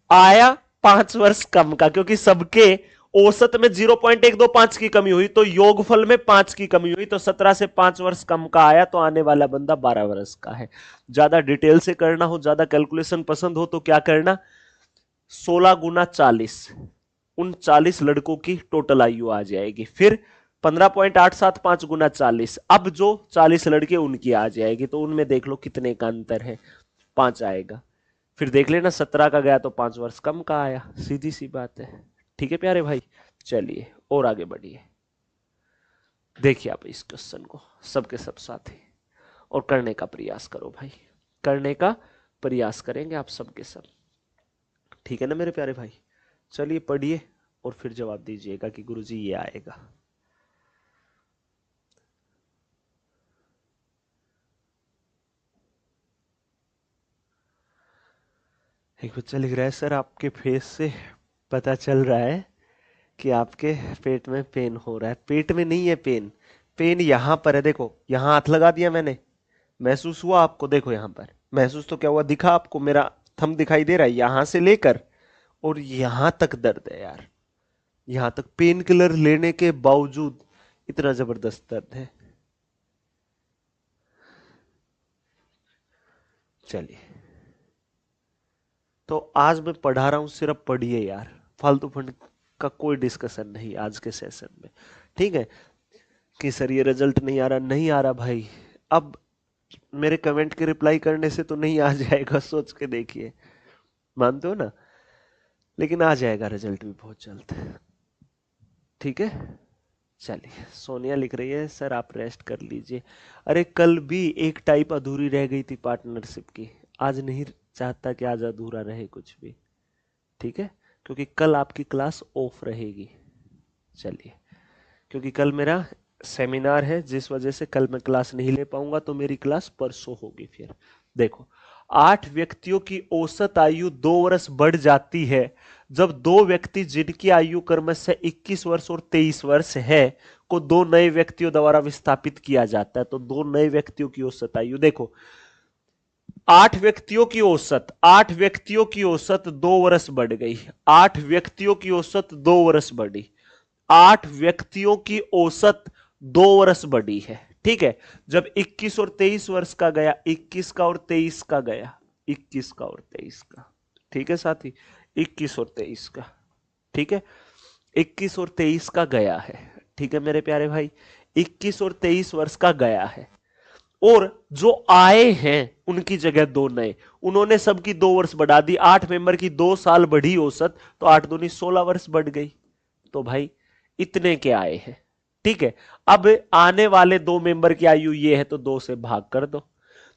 आया 5 वर्ष कम का, क्योंकि सबके औसत में 0.125 की कमी हुई तो योगफल में 5 की कमी हुई, तो 17 से 5 वर्ष कम का आया, तो आने वाला बंदा 12 वर्ष का है। ज्यादा डिटेल से करना हो, ज्यादा कैलकुलेशन पसंद हो तो क्या करना? 16 गुना 40, उन 40 लड़कों की टोटल आयु आ जाएगी। फिर 15.875 गुना 40, अब जो 40 लड़के उनकी आ जाएगी, तो उनमें देख लो कितने का अंतर है, 5 आएगा। फिर देख लेना 17 का गया तो 5 वर्ष कम का आया, सीधी सी बात है। ठीक है प्यारे भाई, चलिए और आगे बढ़िए। देखिए आप इस क्वेश्चन को सबके सब साथी, और करने का प्रयास करो भाई, करने का प्रयास करेंगे आप सबके सब। ठीक है ना मेरे प्यारे भाई? चलिए पढ़िए और फिर जवाब दीजिएगा कि गुरुजी ये आएगा। एक बच्चा लिख रहा है, सर आपके फेस से पता चल रहा है कि आपके पेट में पेन हो रहा है। पेट में नहीं है पेन, पेन यहां पर है। देखो यहां हाथ लगा दिया मैंने, महसूस हुआ आपको? देखो यहां पर महसूस तो क्या हुआ, दिखा आपको? मेरा थंब दिखाई दे रहा है, यहां से लेकर और यहां तक दर्द है यार। यहां तक पेन किलर लेने के बावजूद इतना जबरदस्त दर्द है। चलिए, तो आज मैं पढ़ा रहा हूं, सिर्फ पढ़िए यार, फालतू फंड का कोई डिस्कशन नहीं आज के सेशन में। ठीक है? कि सर ये रिजल्ट नहीं आ रहा, नहीं आ रहा भाई। अब मेरे कमेंट के रिप्लाई करने से तो नहीं आ जाएगा, सोच के देखिए। मानते हो ना? लेकिन आ जाएगा रिजल्ट भी बहुत जल्द। ठीक है? चलिए, सोनिया लिख रही है सर आप रेस्ट कर लीजिए। अरे कल भी एक टाइप अधूरी रह गई थी पार्टनरशिप की, आज नहीं चाहता कि आज अधूरा रहे कुछ भी। ठीक है? क्योंकि कल आपकी क्लास ऑफ रहेगी। चलिए, क्योंकि कल मेरा सेमिनार है, जिस वजह से कल मैं क्लास नहीं ले पाऊंगा, तो मेरी क्लास परसों होगी फिर। देखो, 8 व्यक्तियों की औसत आयु 2 वर्ष बढ़ जाती है जब दो व्यक्ति जिनकी आयु क्रमशः 21 वर्ष और 23 वर्ष है को दो नए व्यक्तियों द्वारा विस्थापित किया जाता है। तो दो नए व्यक्तियों की औसत आयु देखो, 8 व्यक्तियों की औसत 2 वर्ष बढ़ गई। 8 व्यक्तियों की औसत 2 वर्ष बढ़ी। 8 व्यक्तियों की औसत 2 वर्ष बढ़ी है। ठीक है? जब 21 और 23 वर्ष का गया, 21 का और 23 का गया, 21 का और 23 का। ठीक है साथी? 21 और 23 का। ठीक है? 21 और 23 का गया है। ठीक है मेरे प्यारे भाई? 21 और 23 वर्ष का गया है। और जो आए हैं उनकी जगह दो नए, उन्होंने सबकी 2 वर्ष बढ़ा दी। 8 मेंबर की 2 साल बढ़ी औसत, तो 8 दूनी 16 वर्ष बढ़ गई। तो भाई इतने के आए हैं। ठीक है? अब आने वाले 2 मेंबर की आयु ये है, तो 2 से भाग कर दो।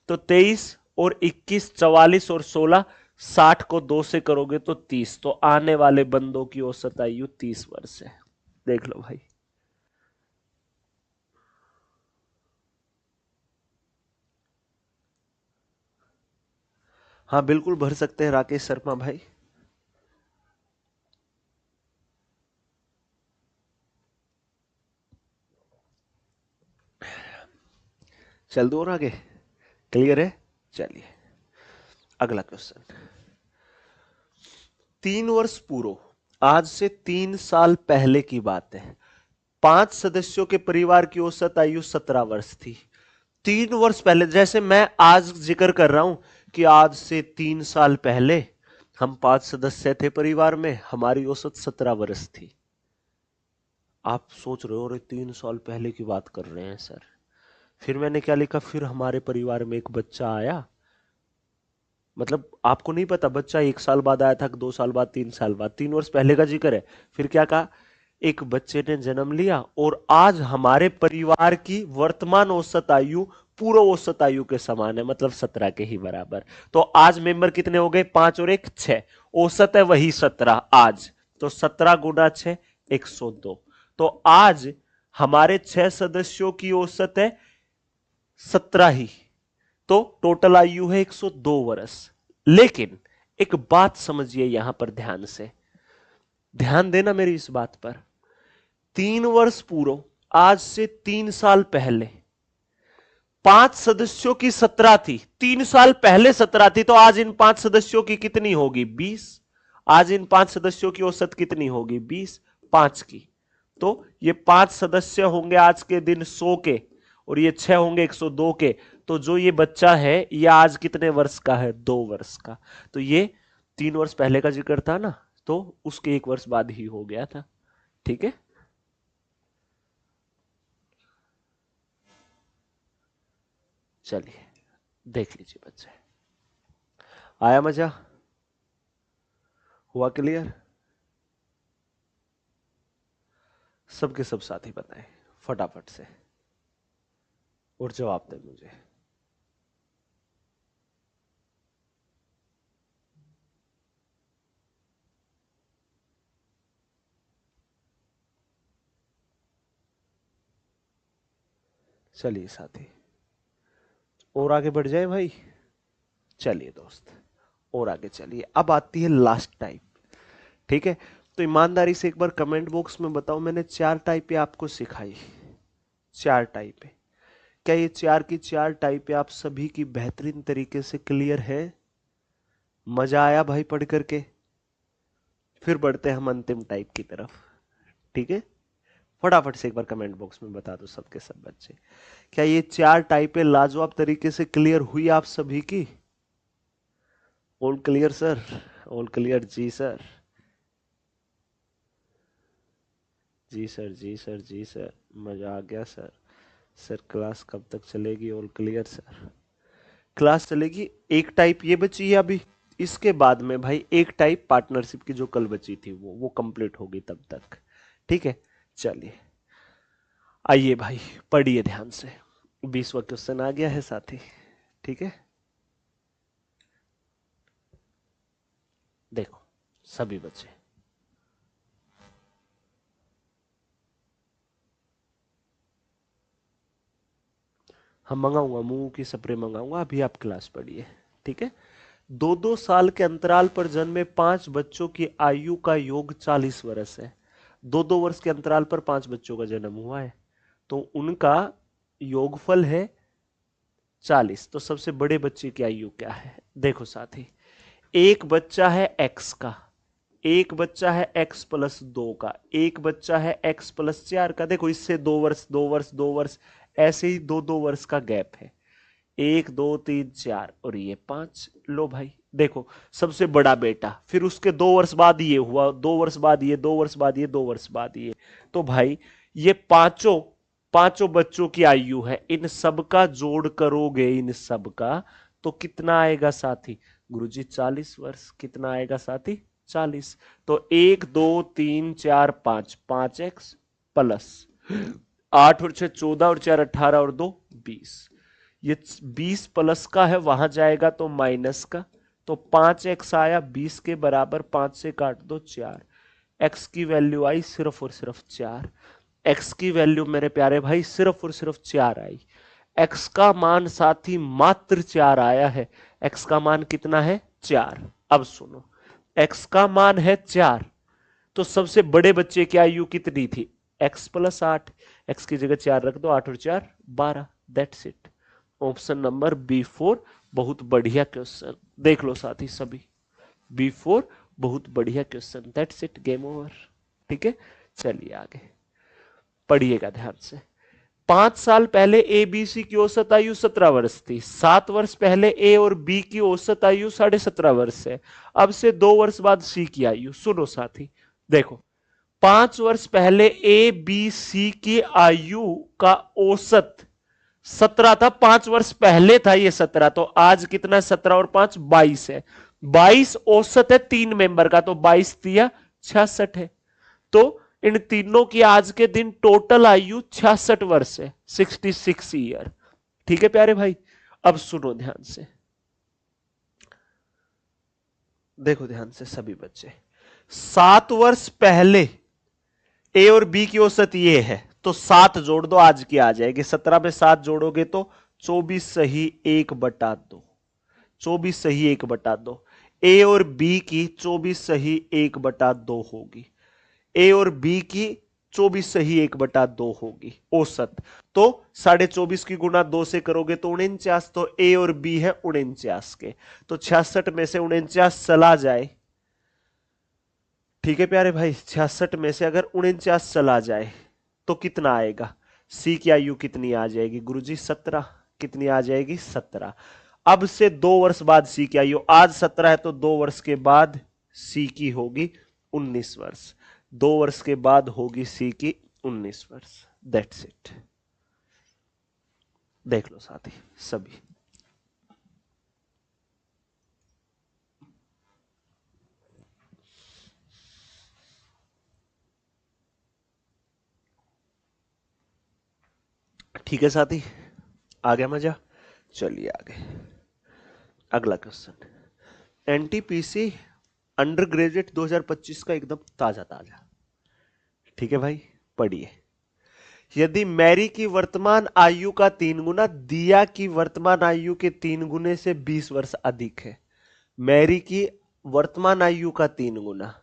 तो 23 और 21, 44 और 16, 60 को 2 से करोगे तो 30। तो आने वाले बंदों की औसत आयु 30 वर्ष है। देख लो भाई। हाँ बिल्कुल भर सकते हैं राकेश शर्मा भाई। चल दो और आगे, क्लियर है? चलिए, अगला क्वेश्चन। 3 वर्ष पूर्व, आज से 3 साल पहले की बात है, 5 सदस्यों के परिवार की औसत आयु 17 वर्ष थी। 3 वर्ष पहले, जैसे मैं आज जिक्र कर रहा हूं कि आज से 3 साल पहले हम 5 सदस्य थे परिवार में, हमारी औसत 17 वर्ष थी। आप सोच रहे हो अरे 3 साल पहले की बात कर रहे हैं सर। फिर मैंने क्या लिखा, फिर हमारे परिवार में एक बच्चा आया। मतलब आपको नहीं पता, बच्चा 1 साल बाद आया था, 2 साल बाद, 3 साल बाद, 3 वर्ष पहले का जिक्र है। फिर क्या कहा, एक बच्चे ने जन्म लिया और आज हमारे परिवार की वर्तमान औसत आयु पूर्व औसत आयु के समान है, मतलब 17 के ही बराबर। तो आज मेंबर कितने हो गए, 5 और 1 6। औसत है वही 17 आज। तो 17 गुना 6, 102। तो आज हमारे 6 सदस्यों की औसत है 17 ही। तो टोटल आयु है 102 वर्ष। लेकिन एक बात समझिए यहां पर ध्यान से, ध्यान देना मेरी इस बात पर। 3 वर्ष पूर्व, आज से 3 साल पहले 5 सदस्यों की 17 थी। 3 साल पहले 17 थी, तो आज इन 5 सदस्यों की कितनी होगी, 20। आज इन 5 सदस्यों की औसत कितनी होगी, 20। 5 की। तो ये 5 सदस्य होंगे आज के दिन 100 के, और ये 6 होंगे 102 के। तो जो ये बच्चा है ये आज कितने वर्ष का है, 2 वर्ष का। तो ये 3 वर्ष पहले का जिक्र था ना, तो उसके 1 वर्ष बाद ही हो गया था। ठीक है? चलिए, देख लीजिए बच्चे, आया मजा? हुआ क्लियर? सबके सब साथी बताएं फटाफट से, और जवाब दें मुझे। चलिए साथी, और आगे बढ़ जाए भाई। चलिए दोस्त, और आगे चलिए। अब आती है लास्ट टाइप। ठीक है? तो ईमानदारी से एक बार कमेंट बॉक्स में बताओ, मैंने 4 टाइपें आपको सिखाई, 4 टाइपें, क्या ये 4 की 4 टाइपें आप सभी की बेहतरीन तरीके से क्लियर है? मजा आया भाई पढ़ करके? फिर बढ़ते हैं हम अंतिम टाइप की तरफ, ठीक है? फटाफट से एक बार कमेंट बॉक्स में बता दो सबके सब बच्चे, क्या ये 4 टाइपें लाजवाब तरीके से क्लियर हुई आप सभी की? All clear sir? All clear जी सर, जी सर, जी सर, जी सर, मजा आ गया सर। सर क्लास कब तक चलेगी? All clear sir. क्लास चलेगी, एक टाइप ये बची है अभी, इसके बाद में भाई एक टाइप पार्टनरशिप की जो कल बची थी वो कंप्लीट होगी तब तक, ठीक है? चलिए आइए भाई पढ़िए ध्यान से, 20वां क्वेश्चन आ गया है साथी, ठीक है? देखो सभी बच्चे, हम मंगाऊंगा, मुंह की स्प्रे मंगाऊंगा, अभी आप क्लास पढ़िए, ठीक है? 2-2 साल के अंतराल पर जन्मे 5 बच्चों की आयु का योग 40 वर्ष है। 2-2 वर्ष के अंतराल पर 5 बच्चों का जन्म हुआ है, तो उनका योगफल है 40। तो सबसे बड़े बच्चे की आयु क्या है? देखो साथी, एक बच्चा है x का, एक बच्चा है x प्लस 2 का, एक बच्चा है x प्लस 4 का। देखो इससे 2 वर्ष 2 वर्ष 2 वर्ष, ऐसे ही 2-2 वर्ष का गैप है, 1 2 3 4 और ये 5। लो भाई देखो, सबसे बड़ा बेटा, फिर उसके 2 वर्ष बाद ये हुआ, 2 वर्ष बाद ये, 2 वर्ष बाद ये, 2 वर्ष बाद ये। तो भाई ये पांचों पांचों बच्चों की आयु है, इन सबका जोड़ करोगे इन सबका तो कितना आएगा साथी? गुरुजी 40 वर्ष। कितना आएगा साथी? 40। तो 1 2 3 4 5, 5x प्लस 8 और 6 14 और 4 18 और 2 20। ये 20 प्लस का है, वहां जाएगा तो माइनस का, तो 5x आया 20 के बराबर, 5 से काट दो 4, x की वैल्यू आई सिर्फ और सिर्फ 4। x की वैल्यू मेरे प्यारे भाई सिर्फ और सिर्फ 4 आई। x का मान साथी मात्र 4 आया है। x का मान कितना है? 4। अब सुनो, x का मान है 4, तो सबसे बड़े बच्चे की आयु कितनी थी? x प्लस 8, x की जगह 4 रख दो, 8 और 4 12। That's it, option number B4 बहुत बढ़िया क्वेश्चन। देख लो साथी सभी, B4 बहुत बढ़िया question. That's it, game over, ठीक है? चलिए आगे पढ़िएगा ध्यान से। 5 साल पहले ए बी सी की औसत आयु 17 वर्ष थी। 7 वर्ष पहले ए और बी की औसत आयु 17.5 वर्ष है। अब से 2 वर्ष बाद सी की आयु। सुनो साथी, देखो 5 वर्ष पहले ए बी सी की आयु का औसत 17 था, 5 वर्ष पहले था ये 17, तो आज कितना? 17 और 5 22 है। 22 औसत है 3 मेंबर का, तो 22 दिया 66 है। तो इन तीनों की आज के दिन टोटल आयु 66 वर्ष है, 66 ईयर, ठीक है प्यारे भाई? अब सुनो ध्यान से, देखो ध्यान से सभी बच्चे, 7 वर्ष पहले ए और बी की औसत ये है, तो 7 जोड़ दो, आज की आ जाएगी। 17 में 7 जोड़ोगे तो 24 सही 1/2, 24 सही 1/2। ए और बी की 24 सही 1/2 होगी, ए और बी की 24 सही 1/2 होगी औसत। तो 24.5 की गुणा 2 से करोगे तो 49, तो ए और बी है 49 के, तो 66 में से 49 चला जाए, ठीक है प्यारे भाई? 66 में से अगर 49 चला जाए तो कितना आएगा? सी की आयु कितनी आ जाएगी गुरुजी? 17। कितनी आ जाएगी? 17। अब से 2 वर्ष बाद सी की आयु, आज 17 है तो 2 वर्ष के बाद सी की होगी 19 वर्ष, 2 वर्ष के बाद होगी सी की 19 वर्ष। दैट्स इट, देख लो साथी सभी। ठीक है साथी, आ गया मजा? चलिए आगे, अगला क्वेश्चन, एनटीपीसी अंडर ग्रेजुएट 2025 का एकदम ताजा ताजा, ठीक है भाई? पढ़िए, यदि मैरी की वर्तमान आयु का 3 गुना दिया की वर्तमान आयु के 3 गुने से 20 वर्ष अधिक है। मैरी की वर्तमान आयु का 3 गुना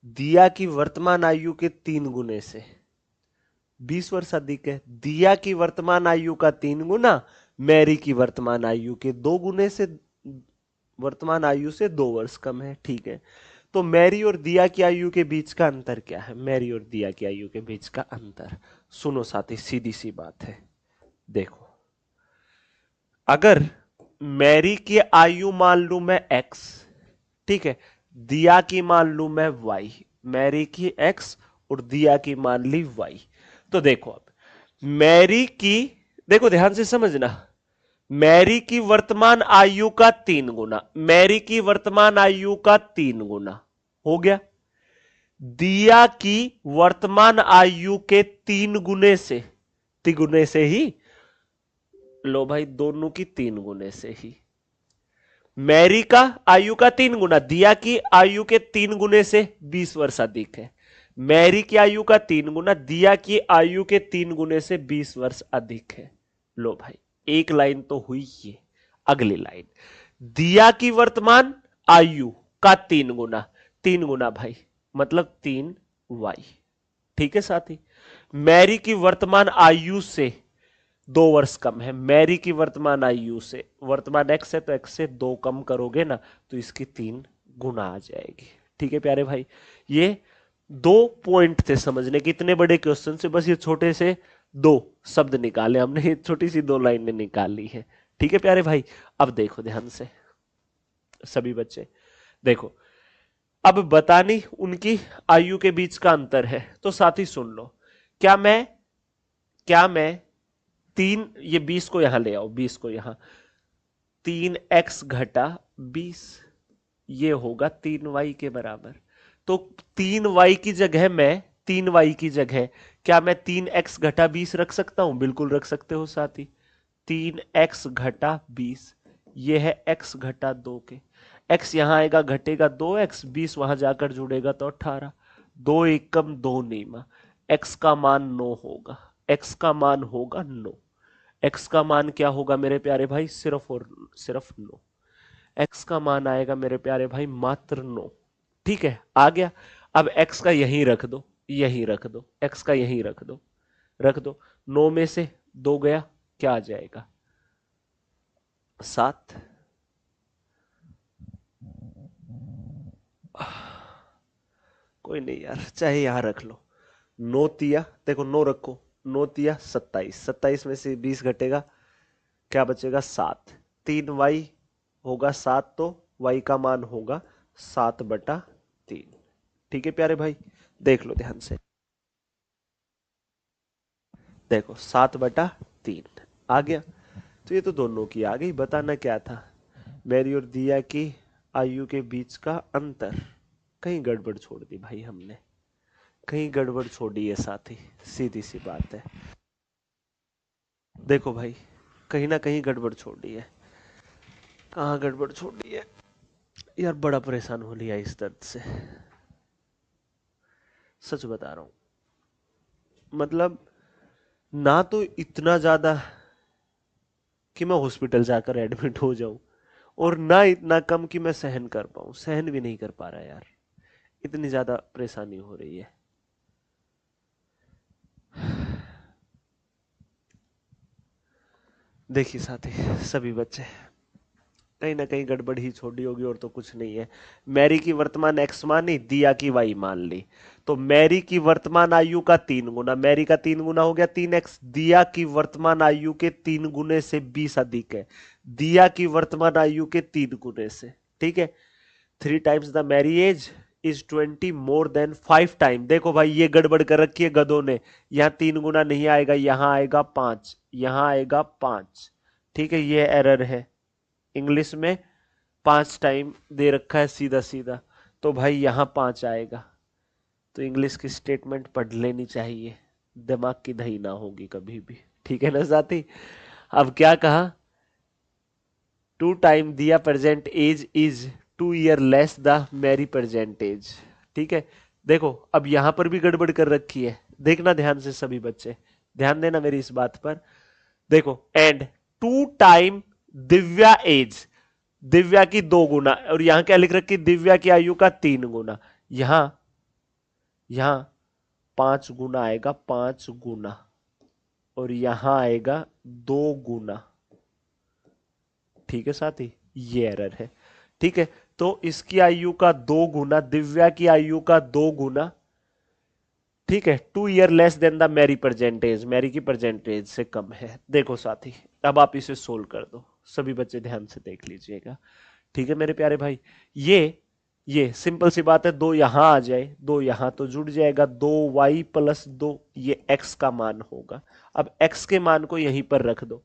दिया की वर्तमान आयु के 3 गुने से 20 वर्ष अधिक है। दिया की वर्तमान आयु का 3 गुना मैरी की वर्तमान आयु के 2 गुने से, वर्तमान आयु से 2 वर्ष कम है। ठीक है, तो मैरी और दिया की आयु के बीच का अंतर क्या है? मैरी और दिया की आयु के बीच का अंतर, सुनो साथी, सीधी सी बात है। देखो, अगर मैरी की आयु मान लू मैं x, ठीक है, दिया की मान लू मैं y, मैरी की x और दिया की मान ली y, तो देखो अब मैरी की, देखो ध्यान से समझना, मैरी की वर्तमान आयु का 3 गुना, मैरी की वर्तमान आयु का 3 गुना हो गया। दिया की वर्तमान आयु के 3 गुने से, तिगुने से ही, लो भाई दोनों की 3 गुने से ही, मैरी का आयु का 3 गुना, दिया की आयु के 3 गुने से 20 वर्ष अधिक है। मैरी की आयु का 3 गुना, दिया की आयु के 3 गुने से 20 वर्ष अधिक है। लो भाई, एक लाइन तो हुई ये। अगली लाइन, दिया की वर्तमान आयु का 3 गुना, 3 गुना भाई मतलब 3y। ठीक है साथी, मैरी की वर्तमान आयु से 2 वर्ष कम है। मैरी की वर्तमान आयु से, वर्तमान x है तो x से 2 कम करोगे ना तो इसकी 3 गुना आ जाएगी। ठीक है प्यारे भाई, ये 2 पॉइंट थे समझने के, इतने बड़े क्वेश्चन से बस ये छोटे से 2 शब्द निकाले हमने, ये छोटी सी 2 लाइनें निकाली है। ठीक है प्यारे भाई, अब देखो ध्यान से सभी बच्चे, देखो अब बतानी उनकी आयु के बीच का अंतर है, तो साथी सुन लो, क्या मैं 3, ये 20 को यहां ले आओ, 20 को यहां, 3x घटा 20 ये होगा 3y के बराबर। तो 3y की जगह मैं, 3y की जगह क्या मैं 3x घटा 20 रख सकता हूं? बिल्कुल रख सकते हो साथी। 3x घटा 20 ये है x घटा 2 के, x यहां आएगा घटेगा 2x, 20 वहां जाकर जुड़ेगा तो 18, 2 एकम 2 नीमा, x का मान 9 होगा, x का मान होगा 9। x का मान क्या होगा मेरे प्यारे भाई? सिर्फ और सिर्फ 9। x का मान आएगा मेरे प्यारे भाई मात्र 9। ठीक है, आ गया। अब x का यहीं रख दो, यहीं रख दो, x का यहीं रख दो, रख दो। 9 में से 2 गया, क्या आ जाएगा? 7। कोई नहीं यार, चाहे यहां रख लो। 9 तिया, देखो 9 रखो, 9 तिया 27, 27 में से 20 घटेगा, क्या बचेगा? 7। 3y होगा 7, तो y का मान होगा 7/3। ठीक है प्यारे भाई, देख लो ध्यान से, देखो 7/3 आ गया। तो ये तो दोनों की आ गई। बताना क्या था? मैरी और दिया की आयु के बीच का अंतर। कहीं गड़बड़ छोड़ दी भाई हमने, कहीं गड़बड़ छोड़ी है साथी, सीधी सी बात है। देखो भाई, कहीं ना कहीं गड़बड़ छोड़ दी है। कहाँ गड़बड़ छोड़ दी है यार? बड़ा परेशान हो लिया इस दर्द से, सच बता रहा हूं। मतलब ना तो इतना ज्यादा कि मैं हॉस्पिटल जाकर एडमिट हो जाऊं, और ना इतना कम कि मैं सहन कर पाऊं। सहन भी नहीं कर पा रहा यार, इतनी ज्यादा परेशानी हो रही है। देखिए साथी सभी बच्चे, कहीं ना कहीं गड़बड़ ही छोड़ी होगी, और तो कुछ नहीं है। मैरी की वर्तमान x मानी, दिया की y मान ली, तो मैरी की वर्तमान आयु का 3 गुना, मैरी का 3 गुना हो गया 3x, दिया की वर्तमान आयु के 3 गुने से 20 अधिक है, दिया की वर्तमान आयु के 3 गुने से। ठीक है, 3 times the Mary age is 20 more than 5 time. देखो भाई ये गड़बड़ कर रखी है गधों ने, यहां 3 गुना नहीं आएगा, यहां आएगा 5, यहां आएगा 5। ठीक है, ये एरर है, इंग्लिश में 5 टाइम दे रखा है सीधा सीधा, तो भाई यहां 5 आएगा। तो इंग्लिश की स्टेटमेंट पढ़ लेनी चाहिए, दिमाग की दही ना होगी कभी भी। ठीक है ना साथी? अब क्या कहा? 2 टाइम दिया present age is 2 year less the Mary present age. ठीक है, देखो अब यहां पर भी गड़बड़ कर रखी है, देखना ध्यान से सभी बच्चे, ध्यान देना मेरी इस बात पर। देखो and 2 time Divya age, Divya की 2 गुना, और यहां क्या लिख रखी? दिव्या की आयु का 3 गुना। यहां यहां 5 गुना आएगा, 5 गुना, और यहां आएगा 2 गुना। ठीक है साथी, ये एरर है। ठीक है, तो इसकी आयु का 2 गुना, दिव्या की आयु का 2 गुना। ठीक है, 2 year less than the Mary percentage, Mary की परसेंटेज से कम है। देखो साथी, अब आप इसे सोल्व कर दो, सभी बच्चे ध्यान से देख लीजिएगा। ठीक है मेरे प्यारे भाई, ये सिंपल सी बात है, 2 यहां आ जाए, 2 यहां तो जुड़ जाएगा, 2y+2, ये x का मान होगा। अब x के मान को यहीं पर रख दो,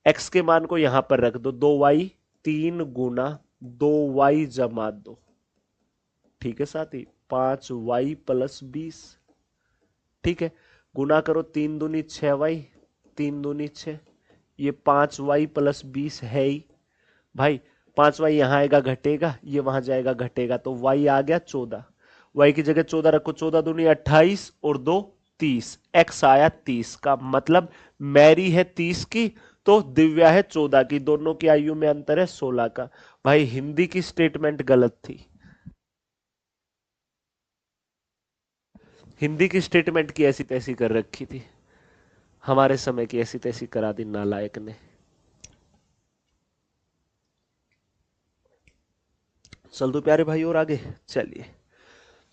x के मान को यहां पर रख दो, 2y, 3 गुना 2y + 2। ठीक है साथी, 5y+20। ठीक है, गुना करो, 3 दूनी 6y, 3 दूनी 6, ये 5y+20 है ही भाई। 5y यहां आएगा घटेगा, ये वहां जाएगा घटेगा, तो y आ गया 14। y की जगह 14 रखो, 14 दूनी 28 और 2 30, x आया 30 का, मतलब मैरी है 30 की तो दिव्या है 14 की, दोनों की आयु में अंतर है 16 का। भाई हिंदी की स्टेटमेंट गलत थी, हिंदी की स्टेटमेंट की ऐसी तैसी कर रखी थी, हमारे समय की ऐसी तैसी करा दी नालायक ने। चल दो प्यारे भाई और आगे चलिए,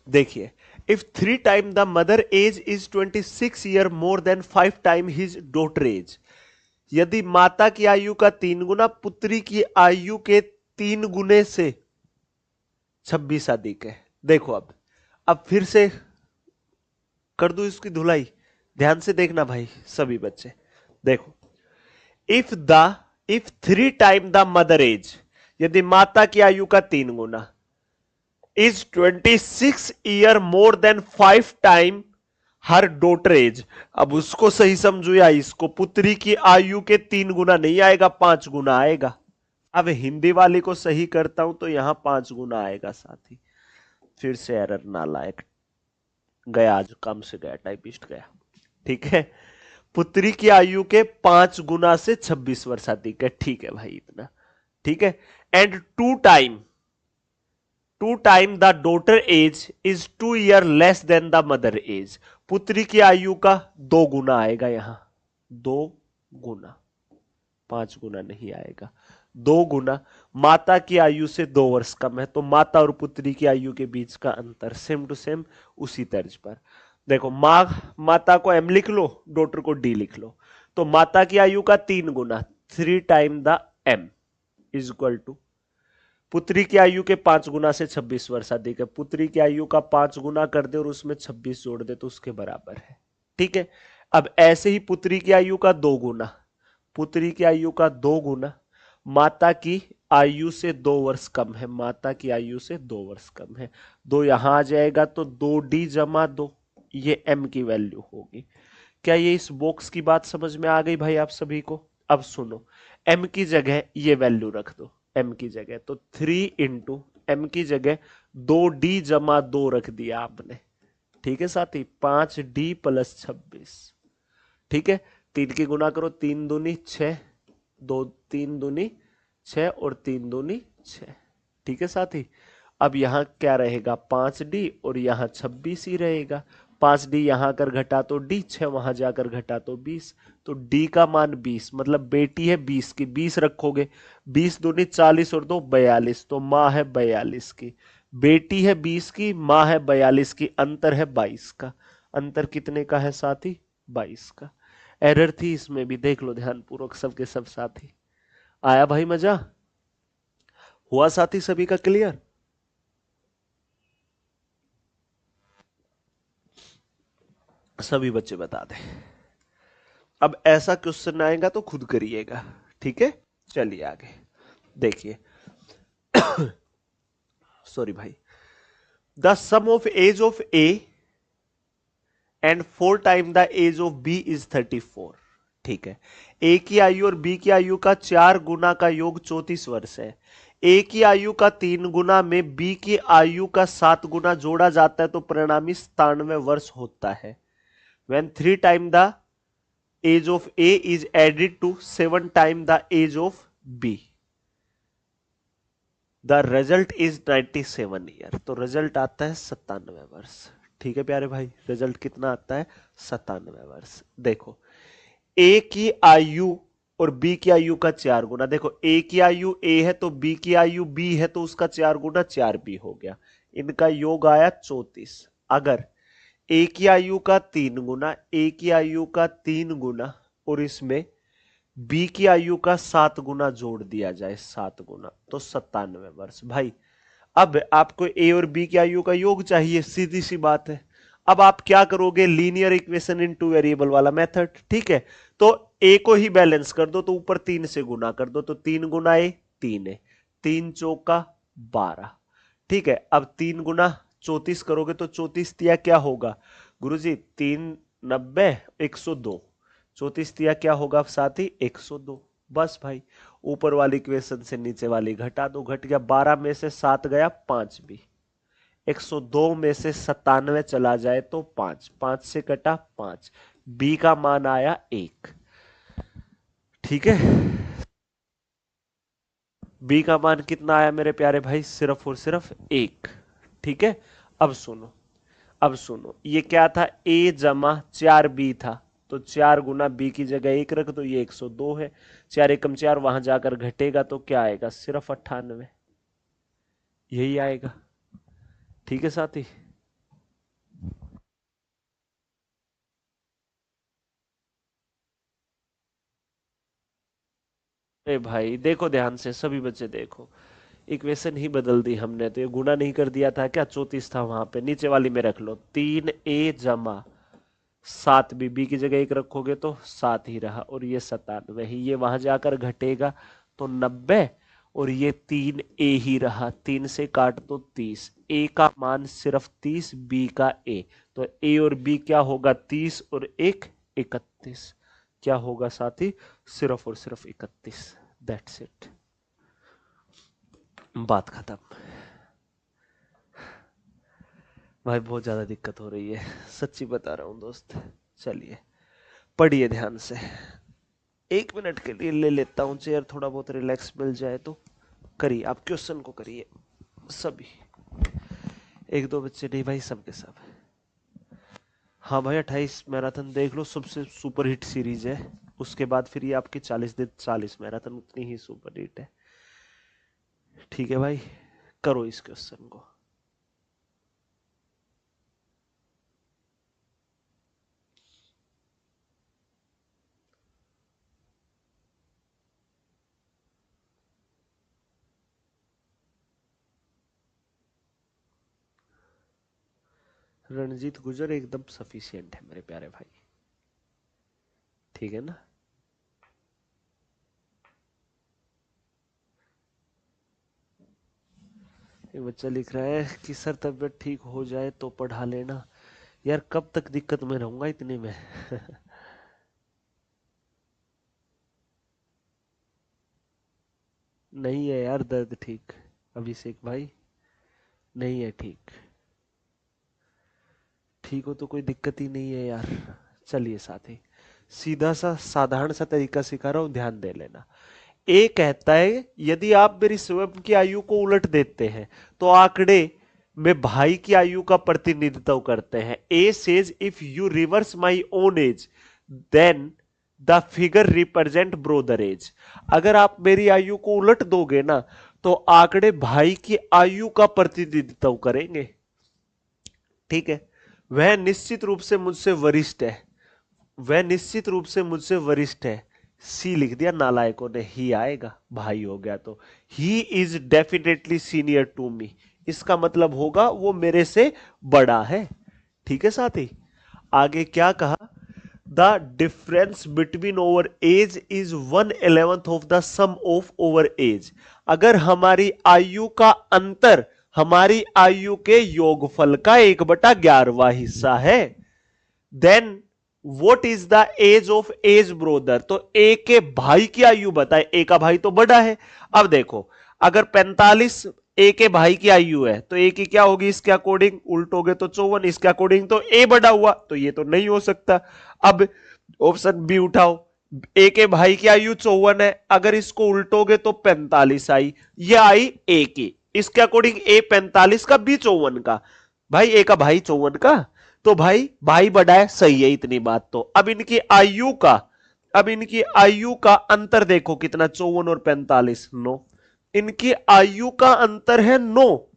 देखिए, if 3 time the mother age is 26 year more than 5 time his daughter age, यदि माता की आयु का 3 गुना पुत्री की आयु के 3 गुने से 26 अधिक है। देखो अब फिर से कर दू इसकी धुलाई, ध्यान से देखना भाई सभी बच्चे। देखो, if the if 3 time the mother age, यदि माता की आयु का 3 गुना, is 26 year more than 5 time her daughter age. अब उसको सही समझो या इसको, पुत्री की आयु के 3 गुना नहीं आएगा, 5 गुना आएगा। अब हिंदी वाली को सही करता हूं तो यहां 5 गुना आएगा साथी। फिर से एरर नालायक गया, आज काम से गया, टाइपिस्ट गया। ठीक है, पुत्री की आयु के 5 गुना से 26 वर्ष अधिक है। ठीक है भाई, इतना ठीक है। And 2 time the daughter age is 2 year less than the mother age, पुत्री की आयु का 2 गुना आएगा यहां, 2 गुना, 5 गुना नहीं आएगा, 2 गुना। माता की आयु से 2 वर्ष कम है, तो माता और पुत्री की आयु के बीच का अंतर सेम टू सेम उसी तर्ज पर। देखो, माता को m लिख लो, डॉटर को d लिख लो, तो माता की आयु का 3 गुना, 3 time the m is equal to पुत्री की आयु के 5 गुना से 26 वर्ष अधिक है, पुत्री की आयु का 5 गुना कर दे और उसमें 26 जोड़ दे तो उसके बराबर है। ठीक है, अब ऐसे ही पुत्री की आयु का 2 गुना, पुत्री की आयु का 2 गुना माता की आयु से 2 वर्ष कम है, माता की आयु से 2 वर्ष कम है, 2 यहां आ जाएगा तो 2d + 2, ये m की वैल्यू होगी। क्या ये इस बॉक्स की बात समझ में आ गई भाई आप सभी को? अब सुनो, m की जगह ये वैल्यू रख दो, m की जगह तो 3 इंटू m की जगह 2d + 2 रख दिया आपने। ठीक है साथी, 5d + 26। ठीक है, 3 की गुना करो, 3 दूनी 6, 3 दूनी 6 और 3 दूनी 6। ठीक है साथी, अब यहां क्या रहेगा, 5d और यहां 26 ही रहेगा। 5d यहां कर घटा तो d, 6 वहां जाकर घटा तो 20, तो d का मान 20, मतलब बेटी है 20 की, 20 रखोगे, 20 दूनी 40 और 2 42, तो माँ है 42 की, बेटी है 20 की, माँ है 42 की, अंतर है 22 का। अंतर कितने का है साथी? 22 का। एरर थी इसमें भी, देख लो ध्यान पूर्वक सबके सब साथी। आया भाई मजा? हुआ साथी सभी का क्लियर? सभी बच्चे बता दें। अब ऐसा क्वेश्चन आएगा तो खुद करिएगा। ठीक है, चलिए आगे देखिए। सॉरी भाई, the sum of age of A and 4 time the age of B is 34। ठीक है, ए की आयु और बी की आयु का 4 गुना का योग 34 वर्ष है। ए की आयु का 3 गुना में बी की आयु का 7 गुना जोड़ा जाता है तो परिणामी 97 वर्ष होता है। When 3 time the age of A is added to 7 time the age of B, the result is 97 year, तो रिजल्ट आता है 97 वर्ष। ठीक है प्यारे भाई, रिजल्ट कितना आता है? 97 वर्ष। देखो, ए की आयु और बी की आयु का 4 गुना। देखो, ए की आयु ए है तो बी की आयु बी है, तो उसका 4 गुना 4 बी हो गया। इनका योग आया 34। अगर ए की आयु का 3 गुना, ए की आयु का 3 गुना और इसमें बी की आयु का 7 गुना जोड़ दिया जाए, 7 गुना, तो 97 वर्ष। भाई अब आपको ए और बी की आयु का योग चाहिए, सीधी सी बात है। अब आप क्या करोगे? Linear equation in two variable वाला मेथड। ठीक है, तो ए को ही बैलेंस कर दो, तो ऊपर 3 से गुना कर दो, तो 3 गुना ए 3 है, 3 चौका 12। ठीक है, अब 3 गुना 34 करोगे तो 34 तिया क्या होगा गुरुजी? 3 90 102। 34 तिया क्या होगा साथी? 102। बस भाई, ऊपर वाली इक्वेशन से नीचे वाली घटा दो, घट गया। 12 में से 7 गया, 5 भी। 102 में से 97 चला जाए तो 5, 5 से कटा 5, बी का मान आया 1। ठीक है, बी का मान कितना आया मेरे प्यारे भाई? सिर्फ और सिर्फ 1। ठीक है, अब सुनो, अब सुनो, ये क्या था? a जमा 4b था, तो 4 गुना b की जगह 1 रख दो, ये 102 है। 4 एकम 4, वहां जाकर घटेगा तो क्या आएगा? सिर्फ 98, यही आएगा। ठीक है साथी, अरे भाई देखो ध्यान से, सभी बच्चे देखो, इक्वेशन ही बदल दी हमने। तो ये गुना नहीं कर दिया था क्या? 34 था वहां पे, नीचे वाली में रख लो। 3a जमा 7b, बी की जगह 1 रखोगे तो 7 ही रहा, और ये 97 ही, ये वहां जाकर घटेगा तो 90, और ये 3a ही रहा, 3 से काट तो 30। a का मान सिर्फ 30, b का a, तो a और b क्या होगा? 30 और 1 31। क्या होगा साथी? सिर्फ और सिर्फ 31। दैट्स इट, बात खत्म। भाई बहुत ज्यादा दिक्कत हो रही है, सच्ची बता रहा हूं दोस्त। चलिए पढ़िए ध्यान से। 1 मिनट के लिए ले लेता हूं चेयर, थोड़ा बहुत रिलैक्स मिल जाए तो। करिए, आप क्वेश्चन को करिए सभी, एक दो बच्चे नहीं भाई, सब के सब। हाँ भाई, 28 मैराथन देख लो, सबसे सुपर हिट सीरीज है। उसके बाद फिर ये आपकी 40 दिन 40 मैराथन, उतनी ही सुपर हिट है। ठीक है भाई, करो इस क्वेश्चन को। रणजीत गुजर एकदम सफिशियंट है मेरे प्यारे भाई, ठीक है ना। एक बच्चा लिख रहा है कि सर तबीयत ठीक हो जाए तो पढ़ा लेना। यार कब तक दिक्कत में रहूंगा इतने में? नहीं है यार दर्द ठीक, अभिषेक भाई, नहीं है ठीक। ठीक हो तो कोई दिक्कत ही नहीं है यार। चलिए साथी, सीधा सा साधारण सा तरीका सिखा रहा हूं, ध्यान दे लेना। ए कहता है यदि आप मेरी स्वयं की आयु को उलट देते हैं तो आंकड़े में भाई की आयु का प्रतिनिधित्व करते हैं। A says if you reverse my own age then the figure represent brother age. अगर आप मेरी आयु को उलट दोगे ना तो आंकड़े भाई की आयु का प्रतिनिधित्व करेंगे। ठीक है, वह निश्चित रूप से मुझसे वरिष्ठ है, वह निश्चित रूप से मुझसे वरिष्ठ है। सी लिख दिया नालायकों ने, ही आएगा, भाई हो गया तो he is definitely senior to me, इसका मतलब होगा वो मेरे से बड़ा है। ठीक है साथी, आगे क्या कहा? The difference between our age is 1/11 of the sum of our age. अगर हमारी आयु का अंतर हमारी आयु के योगफल का 1/11वां हिस्सा है, then what is the age of age brother. तो ए के भाई की आयु बताए, ए का भाई तो बड़ा है। अब देखो, अगर 45 ए के भाई की आयु है तो ए की क्या होगी इसके अकॉर्डिंग? उल्टोगे तो 54, इसके अकॉर्डिंग तो ए बड़ा हुआ, तो ये तो नहीं हो सकता। अब ऑप्शन बी उठाओ, ए के भाई की आयु 54 है, अगर इसको उल्टोगे तो 45 आई, ये आई ए की, इसके अकॉर्डिंग ए 45 का, बी 54 का, भाई ए का भाई 54 का, तो भाई भाई बड़ा है, सही है इतनी बात तो। अब इनकी आयु का अंतर देखो कितना, 54 और 45, 9। इनकी आयु का अंतर है 9,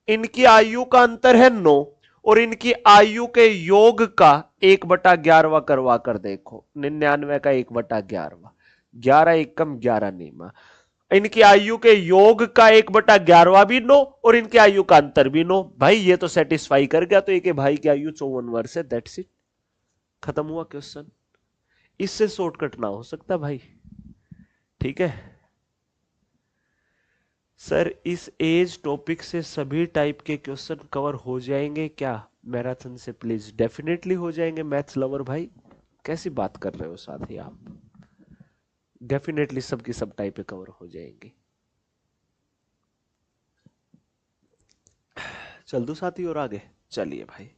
इनकी आयु का अंतर है 9, और इनकी आयु के योग का 1/11 करवा कर देखो, 99 का 1/11, 11 एकम 11 नीमा। इनकी आयु के योग का 1/11 भी 9, और इनकी आयु का अंतर भी 9। भाई ये तो सेटिस्फाई कर गया, तो एक भाई की आयु 54 वर्ष है, दैट्स इट, खत्म हुआ क्वेश्चन। इससे शॉर्टकट ना हो सकता भाई, ठीक है सर। इस एज टॉपिक से सभी टाइप के क्वेश्चन कवर हो जाएंगे क्या मैराथन से? प्लीज, डेफिनेटली हो जाएंगे मैथ्स लवर भाई, कैसी बात कर रहे हो साथी आप, डेफिनेटली सबकी सब टाइप पे कवर हो जाएंगे। चल दो साथी और आगे, चलिए भाई,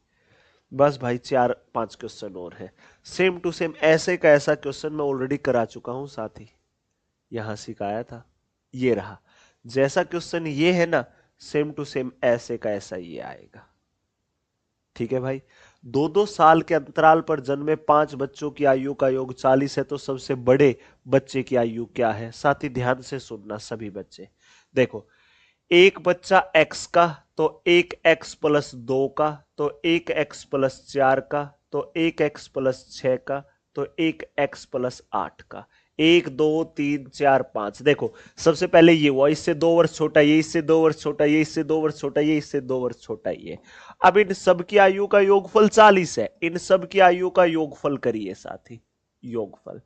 बस भाई 4-5 क्वेश्चन और है, सेम टू सेम ऐसे का ऐसा क्वेश्चन मैं ऑलरेडी करा चुका हूं साथी, यहां सिखाया था, ये रहा। जैसा क्वेश्चन ये है ना, सेम टू सेम ऐसे का ऐसा ये आएगा, ठीक है भाई। 2-2 साल के अंतराल पर जन्मे 5 बच्चों की आयु का योग 40 है, तो सबसे बड़े बच्चे की आयु क्या है? साथी ध्यान से सुनना सभी बच्चे, देखो एक बच्चा x का, तो 1x प्लस 2 का, तो 1x प्लस 4 का, तो 1x प्लस 6 का, तो 1x प्लस 8 का, 1 2 3 4 5। देखो सबसे पहले ये हुआ, इससे 2 वर्ष छोटा ये, इससे 2 वर्ष छोटा ये, इससे 2 वर्ष छोटा ये, इससे 2 वर्ष छोटा ये। अब इन सब की आयु का योगफल 40 है, इन सब की आयु का योगफल करिए साथी, योगफल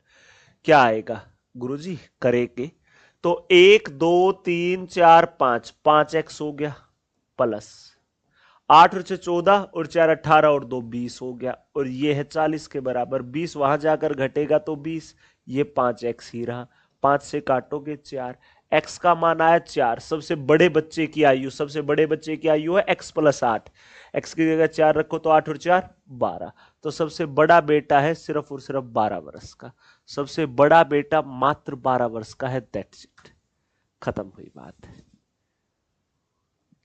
क्या आएगा गुरुजी करेंगे, तो 1 2 3 4 5, 5x हो गया, प्लस 8 और 6 14, और 4 18, और 2 20 हो गया, और ये है 40 के बराबर। 20 वहां जाकर घटेगा तो 20, ये 5x ही रहा, 5 से काटोगे 4, x का मान आया 4। सबसे बड़े बच्चे की आयु, सबसे बड़े बच्चे की आयु है x प्लस 8, x की जगह 4 रखो तो 8 और 4 12, तो सबसे बड़ा बेटा है सिर्फ और सिर्फ 12 वर्ष का, सबसे बड़ा बेटा मात्र 12 वर्ष का है, दैट्स इट, खत्म हुई बात।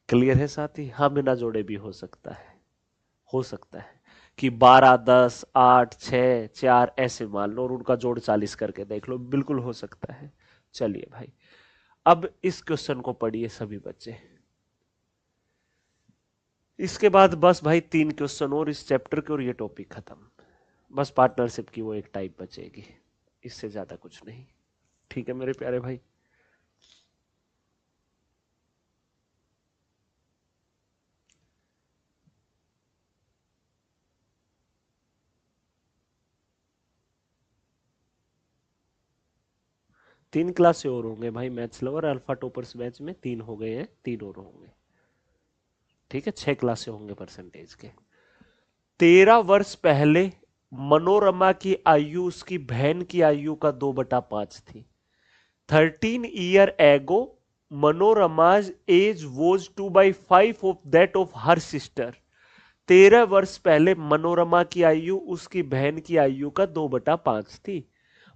क्लियर है साथी? हाँ बिना जोड़े भी हो सकता है, हो सकता है कि 12 10 8 6 4 ऐसे मान लो, और उनका जोड़ 40 करके देख लो, बिल्कुल हो सकता है। चलिए भाई, अब इस क्वेश्चन को पढ़िए सभी बच्चे, इसके बाद बस भाई 3 क्वेश्चन और इस चैप्टर के, और ये टॉपिक खत्म। बस पार्टनरशिप की वो एक टाइप बचेगी, इससे ज्यादा कुछ नहीं, ठीक है मेरे प्यारे भाई। तीन क्लास से और होंगे भाई, maths lover alpha toppers batch में 3 हो गए हैं, 3 और होंगे, ठीक है 6 क्लास से होंगे परसेंटेज के। 13 वर्ष पहले मनोरमा की आयु उसकी बहन की आयु का 2/5 थी। 13 years ago Manorama's age was 2/5 of that of her sister. 13 वर्ष पहले मनोरमा की आयु उसकी बहन की आयु का 2/5 थी।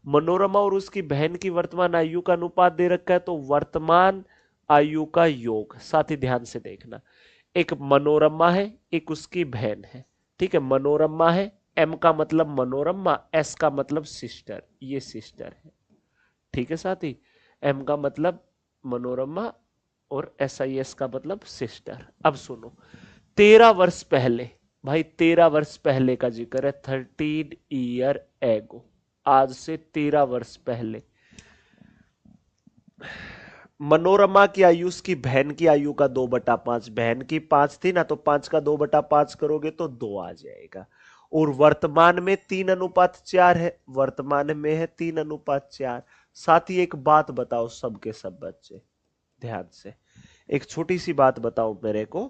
मनोरमा और उसकी बहन की वर्तमान आयु का अनुपात दे रखा है, तो वर्तमान आयु का योग, साथ ही ध्यान से देखना, एक मनोरमा है एक उसकी बहन है, ठीक है, मनोरमा है, एम का मतलब मनोरमा, एस का मतलब सिस्टर, ये सिस्टर है, ठीक है साथी, एम का मतलब मनोरमा और एस आई एस का मतलब सिस्टर। अब सुनो, 13 वर्ष पहले, भाई 13 वर्ष पहले का जिक्र है, 13 years ago, आज से 13 वर्ष पहले मनोरमा की आयु उसकी बहन की आयु का 2/5, बहन की 5 थी ना, तो 5 का 2/5 करोगे तो 2 आ जाएगा, और वर्तमान में 3:4 है, वर्तमान में है 3:4। साथ ही एक बात बताओ सबके सब बच्चे ध्यान से, एक छोटी सी बात बताओ मेरे को,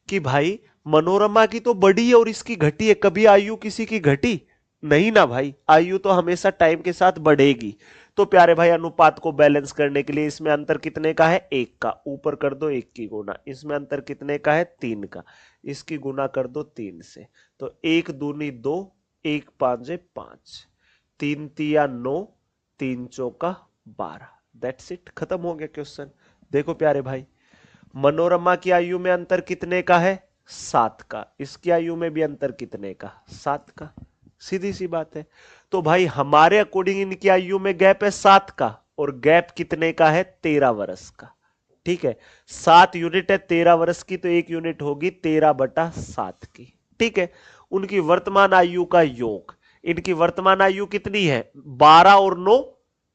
कि भाई मनोरमा की तो बड़ी है और इसकी घटी है, कभी आयु किसी की घटी नहीं ना भाई, आयु तो हमेशा टाइम के साथ बढ़ेगी। तो प्यारे भाई अनुपात को बैलेंस करने के लिए इसमें अंतर कितने का है? 1 का, ऊपर कर दो 1 की गुना, इसमें अंतर कितने का है? 3 का, इसकी गुना कर दो 3 से, तो 1 दूनी 2, 1 5 5, 3 तिया 9, 3 चौका 12, दैट्स इट, खत्म हो गया क्वेश्चन। देखो प्यारे भाई, मनोरमा की आयु में अंतर कितने का है? 7 का। इसकी आयु में भी अंतर कितने का? 7 का। सीधी सी बात है। तो भाई हमारे अकॉर्डिंग इनकी आयु में गैप है 7 का, और गैप कितने का है? 13 वर्ष का। ठीक है, 7 यूनिट है 13 वर्ष की, तो 1 यूनिट होगी 13/7 की। ठीक है, उनकी वर्तमान आयु का योग। इनकी वर्तमान आयु कितनी है? 12 और 9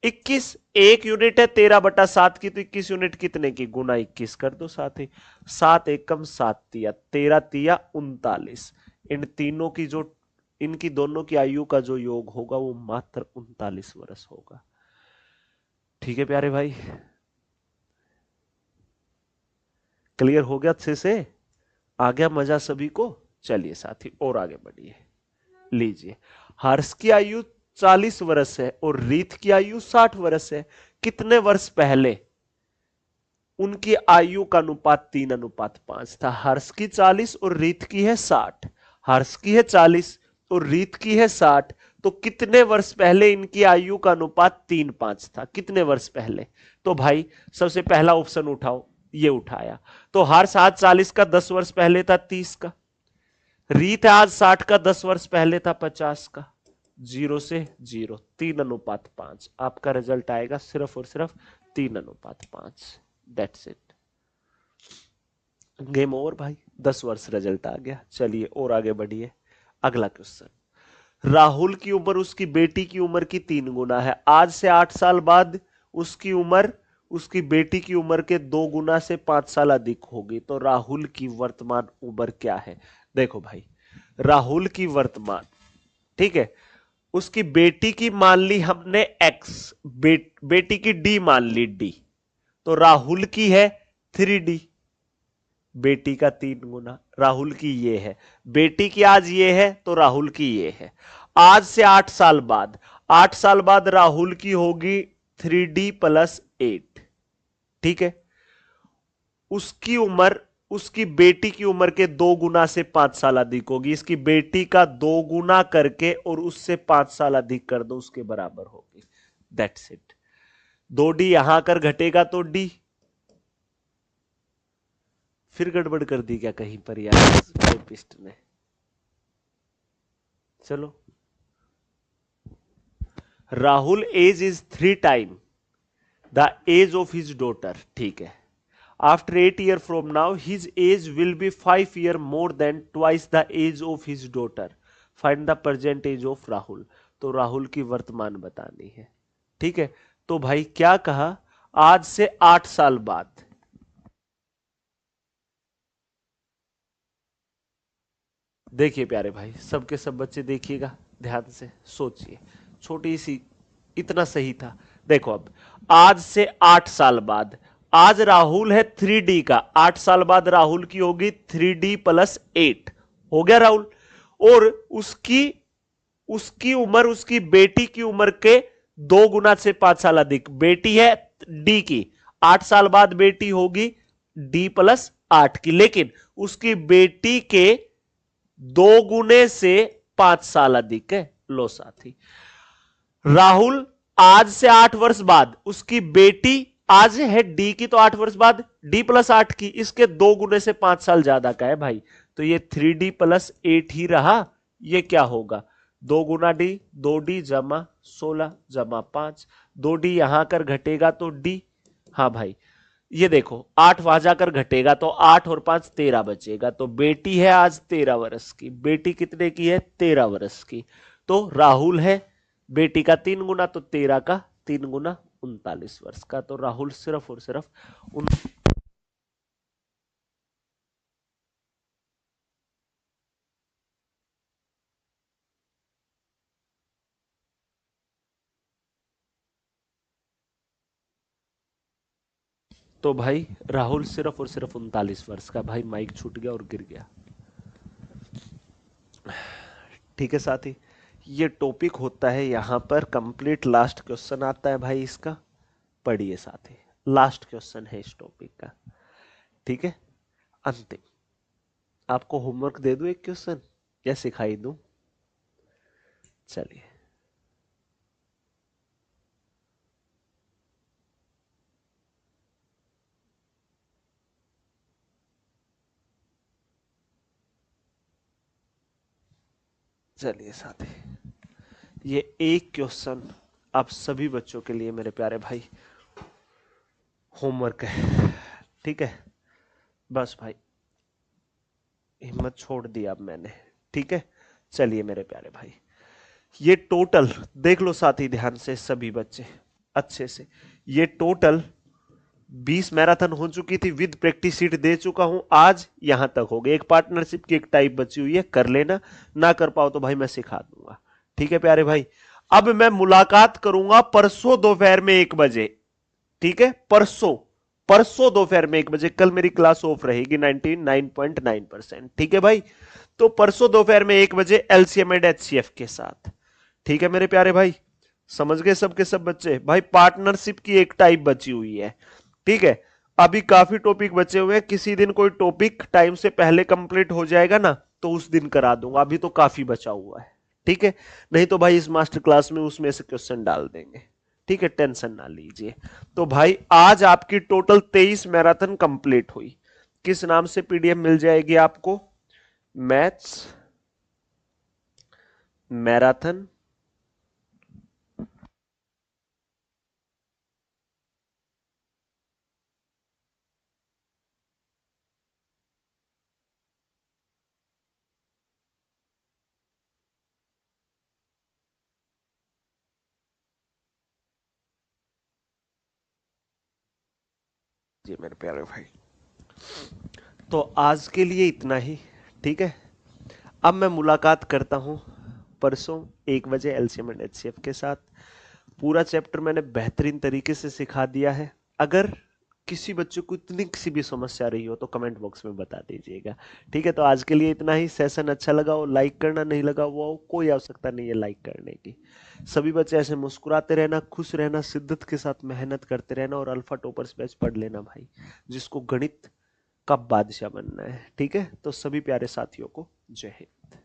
21। 1 यूनिट है 13/7 की, तो 21 यूनिट कितने की? गुना 21 कर दो साथ ही। 7 एकम 7 तिया 13 तिया 39। इन तीनों की जो, इनकी दोनों की आयु का जो योग होगा वो मात्र 39 वर्ष होगा। ठीक है प्यारे भाई, क्लियर हो गया अच्छे से? आ गया मजा सभी को? चलिए साथी और आगे बढ़िए। लीजिए, हर्ष की आयु 40 वर्ष है और रीत की आयु 60 वर्ष है। कितने वर्ष पहले उनकी आयु का अनुपात 3:5 था? हर्ष की 40 और रीत की है 60। हर्ष की है 40 और रीत की है 60, तो कितने वर्ष पहले इनकी आयु का अनुपात 3:5 था? कितने वर्ष पहले? तो भाई सबसे पहला ऑप्शन उठाओ, ये उठाया। तो हर्ष आज 40 का 10 वर्ष पहले था 30 का। रीत आज 60 का 10 वर्ष पहले था 50 का। 0 से 0, 3:5। आपका रिजल्ट आएगा सिर्फ और सिर्फ 3:5। दैट्स इट, गेम ओवर भाई। 10 वर्ष रिजल्ट आ गया। चलिए और आगे बढ़िए। अगला क्वेश्चन। राहुल की उम्र उसकी बेटी की उम्र की 3 गुना है। आज से 8 साल बाद उसकी उम्र उसकी बेटी की उम्र के 2 गुना से 5 साल अधिक होगी, तो राहुल की वर्तमान उम्र क्या है? देखो भाई, राहुल की वर्तमान, ठीक है, उसकी बेटी की मान ली हमने एक्स, बेटी की डी मान ली डी, तो राहुल की है 3D। बेटी का 3 गुना, राहुल की ये है। बेटी की आज ये है तो राहुल की ये है। आज से 8 साल बाद, 8 साल बाद राहुल की होगी 3D+8। ठीक है, उसकी उम्र उसकी बेटी की उम्र के 2 गुना से 5 साल अधिक होगी। इसकी बेटी का 2 गुना करके और उससे 5 साल अधिक कर दो, उसके बराबर होगी। That's it. 2D यहां कर घटेगा तो डी। फिर गड़बड़ कर दी क्या कहीं पर यार टाइपिस्ट ने? चलो, Rahul age is 3 time the age of his daughter. ठीक है, after 8 years from now his age will be 5 years more than twice the age of his daughter. Find the present age of Rahul. तो राहुल की वर्तमान बतानी है। ठीक है, तो भाई क्या कहा? आज से 8 साल बाद। देखिए प्यारे भाई, सबके सब बच्चे देखिएगा ध्यान से, सोचिए। छोटी सी, इतना सही था। देखो अब, आज से 8 साल बाद, आज राहुल है 3D का, 8 साल बाद राहुल की होगी 3D+8। हो गया राहुल। और उसकी उसकी उम्र उसकी बेटी की उम्र के 2 गुना से 5 साल अधिक। बेटी है डी की, 8 साल बाद बेटी होगी D+8 की, लेकिन उसकी बेटी के 2 गुने से 5 साल अधिक है। लो साथी, राहुल आज से 8 वर्ष बाद, उसकी बेटी आज है डी की, तो 8 वर्ष बाद D+8 की, इसके 2 गुने से 5 साल ज्यादा का है भाई, तो ये 3D+8 ही रहा। ये क्या होगा? 2 गुना डी, 2D जमा 16 जमा 5, 2D यहां कर घटेगा तो डी। हाँ भाई, ये देखो 8 वहां जाकर घटेगा तो 8 और 5 13 बचेगा, तो बेटी है आज 13 वर्ष की। बेटी कितने की है? 13 वर्ष की। तो राहुल है बेटी का 3 गुना, तो 13 का 3 गुना 39 वर्ष का। तो राहुल सिर्फ और सिर्फ उन। तो भाई राहुल सिर्फ और सिर्फ 39 वर्ष का। भाई माइक छूट गया और गिर गया। ठीक है साथी, ये टॉपिक होता है यहां पर कंप्लीट। लास्ट क्वेश्चन आता है भाई इसका, पढ़िए साथी। लास्ट क्वेश्चन है इस टॉपिक का। ठीक है, अंतिम। आपको होमवर्क दे दूं एक क्वेश्चन या सिखाई दूं? चलिए, चलिए साथी, ये एक क्वेश्चन आप सभी बच्चों के लिए मेरे प्यारे भाई होमवर्क है, ठीक है। बस भाई हिम्मत छोड़ दी अब मैंने, ठीक है। चलिए मेरे प्यारे भाई, ये टोटल देख लो साथी ध्यान से सभी बच्चे अच्छे से। ये टोटल 20 मैराथन हो चुकी थी, विद प्रैक्टिस सीट दे चुका हूं, आज यहां तक हो गए। एक पार्टनरशिप की एक टाइप बची हुई है, कर लेना, ना कर पाओ तो भाई मैं सिखा दूंगा, ठीक है प्यारे भाई। अब मैं मुलाकात करूंगा परसों दोपहर में 1 बजे, ठीक है। परसों परसों दोपहर में 1 बजे, कल मेरी क्लास ऑफ रहेगी 99.9%, ठीक है भाई। तो परसों दोपहर में 1 बजे एलसीएम एंड एचसीएफ के साथ, ठीक है मेरे प्यारे भाई। समझ गए सबके सब बच्चे? भाई पार्टनरशिप की एक टाइप बची हुई है, ठीक है। अभी काफी टॉपिक बचे हुए हैं, किसी दिन कोई टॉपिक टाइम से पहले कंप्लीट हो जाएगा ना तो उस दिन करा दूंगा, अभी तो काफी बचा हुआ है, ठीक है। नहीं तो भाई इस मास्टर क्लास में उसमें से क्वेश्चन डाल देंगे, ठीक है, टेंशन ना लीजिए। तो भाई आज आपकी टोटल 23 मैराथन कंप्लीट हुई। किस नाम से पीडीएफ मिल जाएगी आपको? मैथ्स मैराथन जी मेरे प्यारे भाई। तो आज के लिए इतना ही, ठीक है। अब मैं मुलाकात करता हूं परसों 1 बजे एलसीएम एंड एचसीएफ के साथ। पूरा चैप्टर मैंने बेहतरीन तरीके से सिखा दिया है। अगर किसी बच्चे को इतनी किसी भी समस्या रही हो तो कमेंट बॉक्स में बता दीजिएगा, ठीक है। तो आज के लिए इतना ही। सेशन अच्छा लगा हो लाइक करना, नहीं लगा वो कोई आवश्यकता नहीं है लाइक करने की। सभी बच्चे ऐसे मुस्कुराते रहना, खुश रहना, शिद्दत के साथ मेहनत करते रहना और अल्फा टॉपर्स बैच पढ़ लेना भाई, जिसको गणित का बादशाह बनना है, ठीक है। तो सभी प्यारे साथियों को जय हिंद।